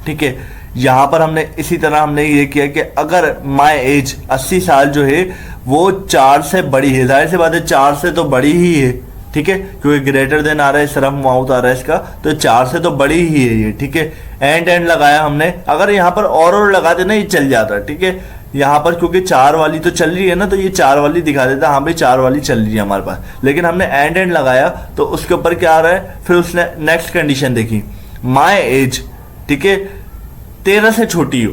ठीक है, यहां पर हमने इसी तरह हमने ये किया कि अगर माई एज 80 साल जो है वो 4 से बड़ी है, जाहिर सी बात है 4 से तो बड़ी ही है। ठीक है, क्योंकि ग्रेटर देन आ रहा है, सरम माउथ आ रहा है इसका, तो 4 से तो बड़ी ही है ये। ठीक है, एंड लगाया हमने, अगर यहाँ पर और लगाते ना ये चल जाता। ठीक है, यहाँ पर क्योंकि 4 वाली तो चल रही है ना, तो ये 4 वाली दिखा देता, हाँ भाई 4 वाली चल रही है हमारे पास, लेकिन हमने एंड लगाया तो उसके ऊपर क्या आ रहा है, फिर उसने नेक्स्ट कंडीशन देखी, माई एज, ठीक है, 13 से छोटी हो,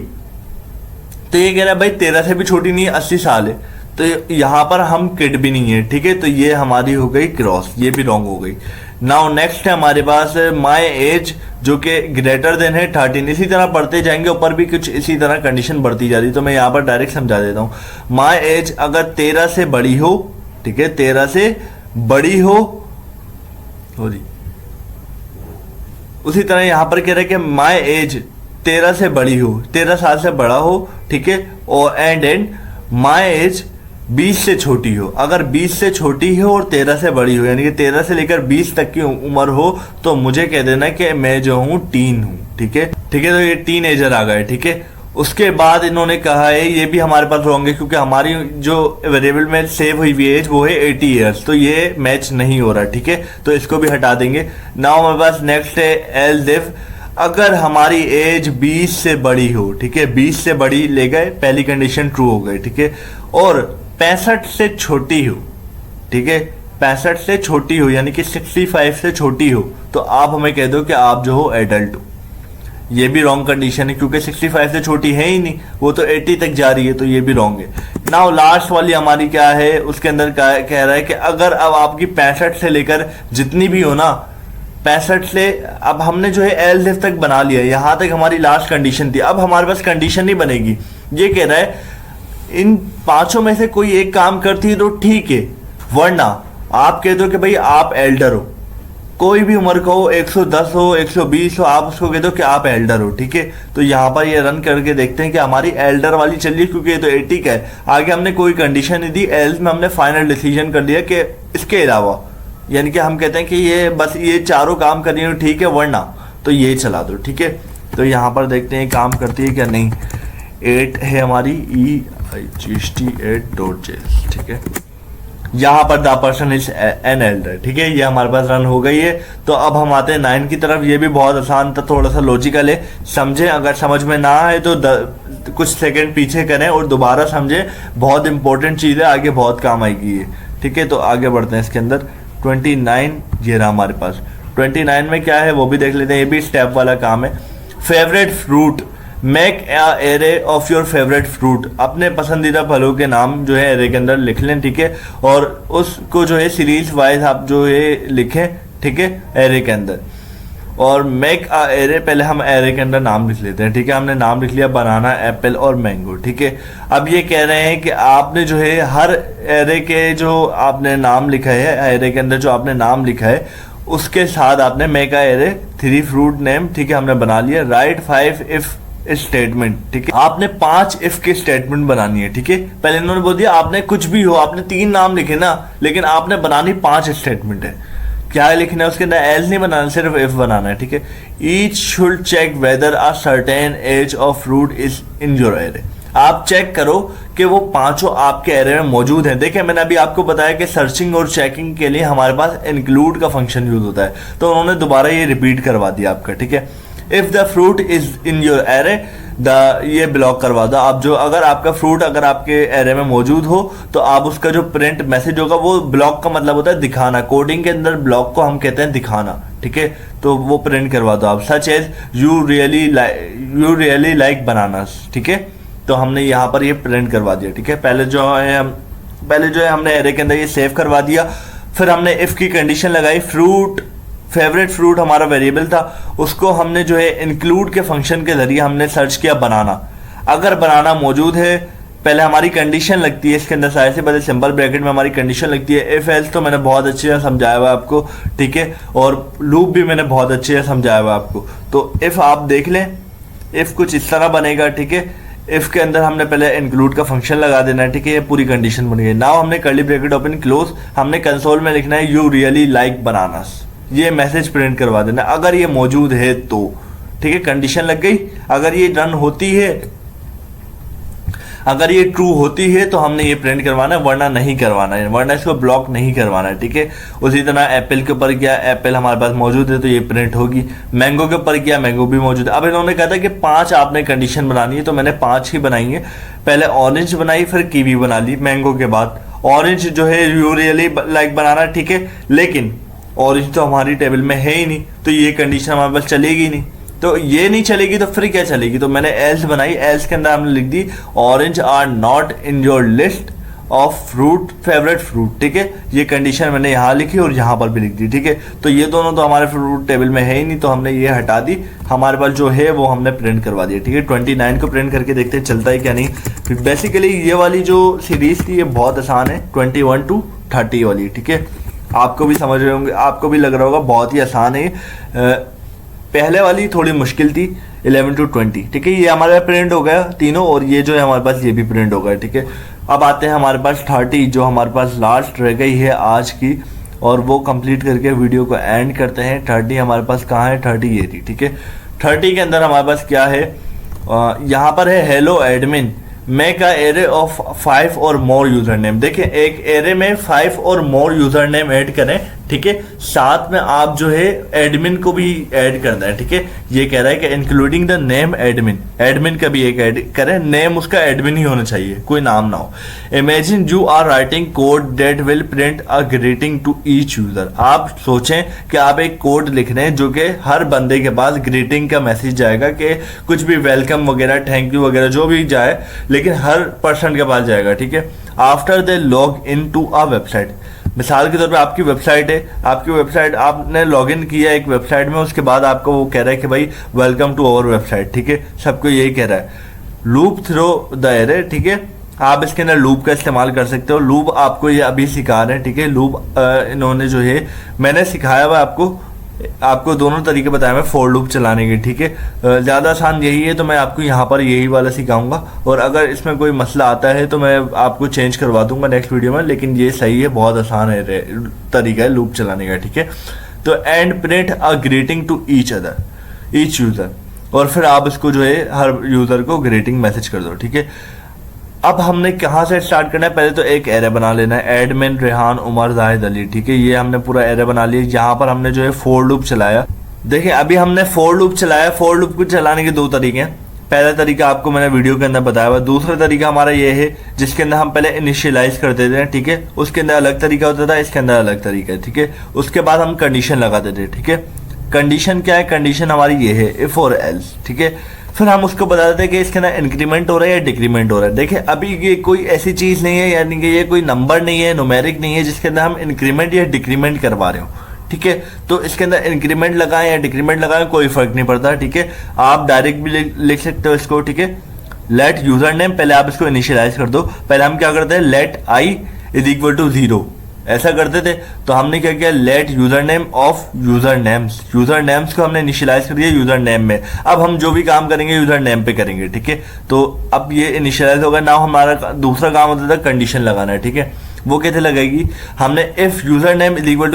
तो ये कह रहा है भाई 13 से भी छोटी नहीं है, 80 साल है, तो यहां पर हम किड भी नहीं है। ठीक है, तो ये हमारी हो गई क्रॉस, ये भी रॉन्ग हो गई। नाउ नेक्स्ट है हमारे पास माई एज, जो कि ग्रेटर देन है 13। इसी तरह बढ़ते जाएंगे, ऊपर भी कुछ इसी तरह कंडीशन बढ़ती जा रही, तो मैं यहाँ पर डायरेक्ट समझा देता हूँ। माई एज अगर 13 से बड़ी हो, ठीक है, 13 से बड़ी हो, उसी तरह यहां पर कह रहे हैं कि माई एज 13 से बड़ी हो, 13 साल से बड़ा हो। ठीक है, और एंड माई एज 20 से छोटी हो, अगर 20 से छोटी हो और 13 से बड़ी हो, यानी कि 13 से लेकर 20 तक की उम्र हो, तो मुझे कह देना कि मैं जो हूं टीन हूं। ठीक है, ठीक है, तो ये टीन एजर आ गए। ठीक है, उसके बाद इन्होंने कहा है, ये भी हमारे पास रॉन्ग है, क्योंकि हमारी जो वेरिएबल में सेव हुई हुई एज वो है 80 ईयर्स, तो ये मैच नहीं हो रहा। ठीक है, तो इसको भी हटा देंगे। नाउ हमारे पास नेक्स्ट है एल्स इफ, अगर हमारी एज 20 से बड़ी हो, ठीक है, 20 से बड़ी ले गए, पहली कंडीशन ट्रू हो गई। ठीक है, और 65 से छोटी हो, ठीक है, 65 से छोटी हो, यानी कि 65 से छोटी हो, तो आप हमें कह दो कि आप जो हो एडल्ट हो। ये भी रॉन्ग कंडीशन है, क्योंकि 65 से छोटी है ही नहीं, वो तो 80 तक जा रही है, तो ये भी रॉन्ग है। नाउ लास्ट वाली हमारी क्या है, उसके अंदर कह रहा है कि अगर अब आपकी 65 से लेकर जितनी भी हो ना, 65 से, अब हमने जो है एल्स इफ तक बना लिया, यहां तक हमारी लास्ट कंडीशन थी। अब हमारे पास कंडीशन नहीं बनेगी, ये कह रहा है इन 5 में से कोई एक काम करती है तो ठीक है, वरना आप कह दो कि भाई आप एल्डर हो, कोई भी उम्र का हो, 110 हो, 120 हो, आप उसको कह दो कि आप एल्डर हो। ठीक है, तो यहाँ पर ये रन करके देखते हैं कि हमारी एल्डर वाली चल रही है, क्योंकि ये तो 80 का है। आगे हमने कोई कंडीशन नहीं दी, एल्स में हमने फाइनल डिसीजन कर लिया कि इसके अलावा, यानी कि हम कहते हैं कि ये बस ये चारों काम कर रही है, ठीक है, वरना तो ये चला दो। ठीक है, तो यहाँ पर देखते हैं काम करती है क्या नहीं। 8 है हमारी EIGST8.js। ठीक है, यहाँ पर the person is an elder. ठीक है, ये हमारे पास रन हो गई है। तो अब हम आते हैं 9 की तरफ। ये भी बहुत आसान था, थोड़ा सा लॉजिकल है, समझें। अगर समझ में ना आए तो कुछ सेकंड पीछे करें और दोबारा समझें, बहुत इंपॉर्टेंट चीज़ है, आगे बहुत काम आएगी ये। ठीक है, तो आगे बढ़ते हैं इसके अंदर। 29 ये रहा हमारे पास। 29 में क्या है वो भी देख लेते हैं, ये भी स्टेप वाला काम है। Favourite fruit, make array of your favourite fruit, अपने पसंदीदा फलों के नाम जो है एरे के अंदर लिख लें, ठीक है, और उसको जो है सीरीज वाइज आप जो है लिखें, ठीक है, एरे के अंदर। और मेक अ एरे, पहले हम एरे के अंदर नाम लिख लेते हैं, ठीक है, हमने नाम लिख लिया बनाना, एप्पल और मैंगो, ठीक है। अब ये कह रहे हैं कि आपने जो है हर एरे के जो आपने नाम लिखा है, एरे के अंदर जो आपने नाम लिखा है उसके साथ आपने make a array 3 fruit name, ठीक है, हमने बना लिया। राइट 5 इफ स्टेटमेंट, ठीक है, आपने 5 इफ की स्टेटमेंट बनानी है, ठीक है। पहले इन्होंने बोल दिया आपने कुछ भी हो, आपने 3 नाम लिखे ना, लेकिन आपने बनानी 5 स्टेटमेंट है। क्या लिखना है उसके अंदर? एल्स नहीं बनाना, सिर्फ इफ बनाना है, ठीक है। Each should check whether a certain age of fruit is in your array, आप चेक करो कि वो 5 आपके एरे में मौजूद हैं। देखिए मैंने अभी आपको बताया कि सर्चिंग और चेकिंग के लिए हमारे पास इंक्लूड का फंक्शन यूज होता है, तो उन्होंने दोबारा ये रिपीट करवा दिया आपका, ठीक है। If the fruit is in your array ये ब्लॉक करवा दो आप, जो अगर आपका फ्रूट अगर आपके एरे में मौजूद हो तो आप उसका जो प्रिंट मैसेज होगा, वो ब्लॉक का मतलब होता है दिखाना, कोडिंग के अंदर ब्लॉक को हम कहते हैं दिखाना, ठीक है, तो वो प्रिंट करवा दो आप। Such as you really like bananas, ठीक है, तो हमने यहाँ पर ये प्रिंट करवा दिया, ठीक है। पहले जो है हमने एरे के अंदर ये सेव करवा दिया, फिर हमने इफ की कंडीशन लगाई, फ्रूट फेवरेट फ्रूट हमारा वेरिएबल था, उसको हमने जो है इंक्लूड के फंक्शन के जरिए हमने सर्च किया बनाना। अगर बनाना मौजूद है, पहले हमारी कंडीशन लगती है इसके अंदर, सारे से पहले सिंपल ब्रैकेट में हमारी कंडीशन लगती है। इफ एल्स तो मैंने बहुत अच्छे से समझाया हुआ आपको, ठीक है, और लूप भी मैंने बहुत अच्छे से समझाया हुआ आपको। तो इफ आप देख लें, इफ कुछ इस तरह बनेगा, ठीक है। इफ के अंदर हमने पहले इंक्लूड का फंक्शन लगा देना है, ठीक है, ये पूरी कंडीशन बन गई। नाउ हमने कर्ली ब्रैकेट ओपन क्लोज, हमने कंसोल में लिखना है यू रियली लाइक बनानास, ये मैसेज प्रिंट करवा देना अगर ये मौजूद है तो, ठीक है। कंडीशन लग गई, अगर ये रन होती है, अगर ये ट्रू होती है तो हमने ये प्रिंट करवाना है, वरना नहीं करवाना है, वरना इसको ब्लॉक नहीं करवाना है, ठीक है। उसी तरह एप्पल के ऊपर किया, एप्पल हमारे पास मौजूद है तो ये प्रिंट होगी। मैंगो के ऊपर किया, मैंगो भी मौजूद है। अब इन्होंने कहा था कि 5 आपने कंडीशन बनानी है, तो मैंने 5 ही बनाई है। पहले ऑरेंज बनाई, फिर कीवी बना ली मैंगो के बाद। ऑरेंज जो है यू रियली लाइक बनाना, ठीक है, लेकिन ऑरेंज तो हमारी टेबल में है ही नहीं, तो ये कंडीशन हमारे पास चलेगी नहीं। तो ये नहीं चलेगी तो फिर क्या चलेगी? तो मैंने एल्स बनाई, एल्स के अंदर हमने लिख दी orange are not in your list of fruit favourite fruit, ठीक है। ये कंडीशन मैंने यहाँ लिखी और यहाँ पर भी लिख दी, ठीक है। तो ये दोनों तो हमारे फ्रूट टेबल में है ही नहीं, तो हमने ये हटा दी, हमारे पास जो है वो हमने प्रिंट करवा दिया, ठीक है। 29 को प्रिंट करके देखते हैं चलता है क्या नहीं। बेसिकली ये वाली जो सीरीज थी ये बहुत आसान है, 21 to 30 वाली, ठीक है। आपको भी समझ रहे होंगे, आपको भी लग रहा होगा बहुत ही आसान है। पहले वाली थोड़ी मुश्किल थी, 11 to 20, ठीक है। ये हमारे प्रिंट हो गया तीनों, और ये जो है हमारे पास ये भी प्रिंट हो गया, ठीक है। अब आते हैं हमारे पास 30, जो हमारे पास लास्ट रह गई है आज की, और वो कंप्लीट करके वीडियो को एंड करते हैं। 30 हमारे पास कहाँ है? 30 ये थी, ठीक है। 30 के अंदर हमारे पास क्या है? यहाँ पर है hello admin make a array of 5 और मोर यूजर नेम। देखिए एक एरे में 5 और मोर यूजर नेम ऐड करें, ठीक है, साथ में आप जो है एडमिन को भी ऐड करना है, ठीक है। ये कह रहा है कि including the name admin, admin का भी एक ऐड करें, नेम उसका एडमिन ही होना चाहिए, कोई नाम ना हो। Imagine you are writing code that will print a greeting to each user. आप सोचें कि आप एक कोड लिख रहे हैं जो कि हर बंदे के पास ग्रीटिंग का मैसेज जाएगा, कि कुछ भी वेलकम वगैरह, थैंक यू वगैरह जो भी जाए, लेकिन हर पर्सन के पास जाएगा, ठीक है। After they log in to a website, मिसाल के तौर पे आपकी वेबसाइट है, आपकी वेबसाइट आपने लॉगिन किया एक वेबसाइट में, उसके बाद आपको वो कह रहा है कि भाई वेलकम टू आवर वेबसाइट, ठीक है, सबको यही कह रहा है। लूप थ्रो द एरे, ठीक है, आप इसके अंदर लूप का इस्तेमाल कर सकते हो। लूप आपको ये अभी सिखा रहे हैं, ठीक है। लूप इन्होंने जो है मैंने सिखाया हुआ आपको दोनों तरीके बताए मैं फॉर लूप चलाने के, ठीक है। ज़्यादा आसान यही है, तो मैं आपको यहाँ पर यही वाला सिखाऊंगा, और अगर इसमें कोई मसला आता है तो मैं आपको चेंज करवा दूंगा नेक्स्ट वीडियो में, लेकिन ये सही है, बहुत आसान है तरीका है लूप चलाने का, ठीक है। तो and print a greeting to each user, और फिर आप इसको जो है हर यूज़र को ग्रीटिंग मैसेज कर दो, ठीक है। अब हमने कहाँ से स्टार्ट करना है? पहले तो एक एरे बना लेना है, एडमिन रेहान उमर जाहिद अली, ठीक है। ये हमने पूरा एरे बना लिया। यहाँ पर हमने जो है फॉर लूप चलाया। देखिए अभी हमने फॉर लूप चलाया। फॉर लूप को चलाने के 2 तरीके हैं। पहला तरीका आपको मैंने वीडियो के अंदर बताया हुआ। दूसरा तरीका हमारा ये है जिसके अंदर हम पहले इनिशियलाइज कर देते हैं, ठीक है। उसके अंदर अलग तरीका होता था, इसके अंदर अलग तरीका है, ठीक है। उसके बाद हम कंडीशन लगा देते हैं, ठीक है। कंडीशन क्या है? कंडीशन हमारी ये है इफ और एल्स, ठीक है। फिर हम उसको बता देते हैं कि इसके अंदर इंक्रीमेंट हो रहा है या डिक्रीमेंट हो रहा है। देखिए अभी ये कोई ऐसी चीज नहीं है, यानी कि ये कोई नंबर नहीं है, न्यूमेरिक नहीं है जिसके अंदर हम इंक्रीमेंट या डिक्रीमेंट करवा रहे हो। ठीक है, तो इसके अंदर इंक्रीमेंट लगाएं या डिक्रीमेंट लगाएं कोई फर्क नहीं पड़ता। ठीक है, आप डायरेक्ट भी लिख सकते हो इसको। ठीक है, लेट यूजर नेम, पहले आप इसको इनिशियलाइज कर दो। पहले हम क्या करते हैं, let i is equal to 0 ऐसा करते थे। तो हमने क्या किया, let user name of user names, user names को हमने इनिशियलाइज कर दिया यूजर नेम में। अब हम जो भी काम करेंगे यूजर नेम पे करेंगे। ठीक है, तो अब ये इनिशियलाइज होगा ना। हमारा दूसरा काम होता था कंडीशन लगाना है। ठीक है, वो कैसे लगेगी, हमने if user name is equal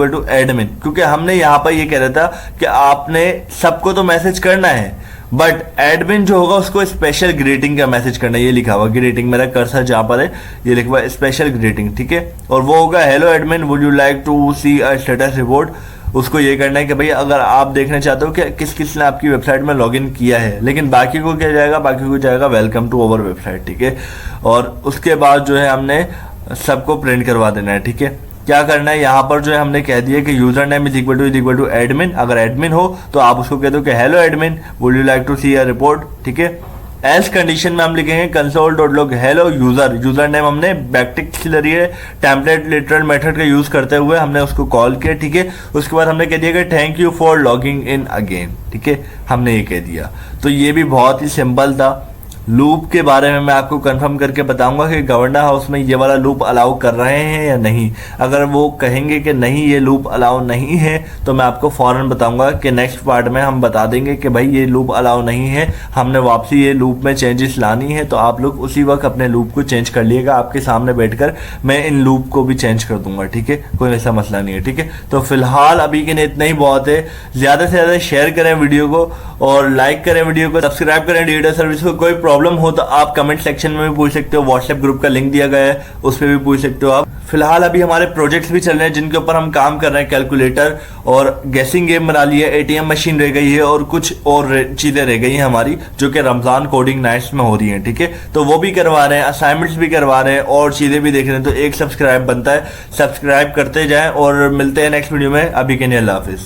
to admin, क्योंकि हमने यहाँ पर ये कह रहा था कि आपने सबको तो मैसेज करना है, बट एडमिन जो होगा उसको स्पेशल ग्रीटिंग का मैसेज करना है। ये लिखा हुआ ग्रीटिंग, मेरा कर्सर जहां पर है ये लिखा हुआ स्पेशल ग्रीटिंग। ठीक है, और वो होगा hello admin would you like to see a status report. उसको ये करना है कि भाई अगर आप देखना चाहते हो कि किस किस ने आपकी वेबसाइट में लॉगिन किया है, लेकिन बाकी को क्या जाएगा, बाकी को जाएगा वेलकम टू अवर वेबसाइट। ठीक है, और उसके बाद जो है हमने सबको प्रिंट करवा देना है। ठीक है, क्या करना है, यहाँ पर जो है हमने कह दिया कि user name is equal to admin. अगर एडमिन हो तो आप उसको कह दो कि hello admin would you like to see a report. ठीक है, एल्स कंडीशन में हम लिखेंगे console.log hello user, user name हमने बैकटिक है टेम्पलेट लिटरल मेथड का यूज करते हुए हमने उसको कॉल किया। ठीक है, उसके बाद हमने कह दिया कि thank you for logging in again. ठीक है, हमने ये कह दिया। तो ये भी बहुत ही सिंपल था। लूप के बारे में मैं आपको कंफर्म करके बताऊंगा कि गवर्नर हाउस में ये वाला लूप अलाउ कर रहे हैं या नहीं। अगर वो कहेंगे कि नहीं ये लूप अलाउ नहीं है तो मैं आपको फौरन बताऊंगा कि नेक्स्ट पार्ट में हम बता देंगे कि भाई ये लूप अलाउ नहीं है, हमने वापसी ये लूप में चेंजेस लानी है। तो आप लोग उसी वक्त अपने लूप को चेंज कर लिएगा, आपके सामने बैठकर मैं इन लूप को भी चेंज कर दूंगा। ठीक है, कोई ऐसा मसला नहीं है। ठीक है, तो फिलहाल अभी के लिए इतना ही बहुत है। ज्यादा से ज्यादा शेयर करें वीडियो को और लाइक करें वीडियो को, सब्सक्राइब करें डिजिटल सर्विस को। कोई प्रॉब्लम हो तो आप कमेंट सेक्शन में भी पूछ सकते हो, व्हाट्सएप ग्रुप का लिंक दिया गया है उस पर भी पूछ सकते हो आप। फिलहाल अभी हमारे प्रोजेक्ट्स भी चल रहे हैं जिनके ऊपर हम काम कर रहे हैं। कैलकुलेटर और गैसिंग गेम बना ली है, एटीएम मशीन रह गई है और कुछ और चीजें रह गई हैं हमारी जो कि रमजान कोडिंग नाइट्स में हो रही हैं। ठीक है, तो वो भी करवा रहे हैं, असाइनमेंट्स भी करवा रहे हैं और चीजें भी देख रहे हैं। तो एक सब्सक्राइब बनता है, सब्सक्राइब करते जाएं और मिलते हैं नेक्स्ट वीडियो में। अभी के लिए अल्लाह हाफिज।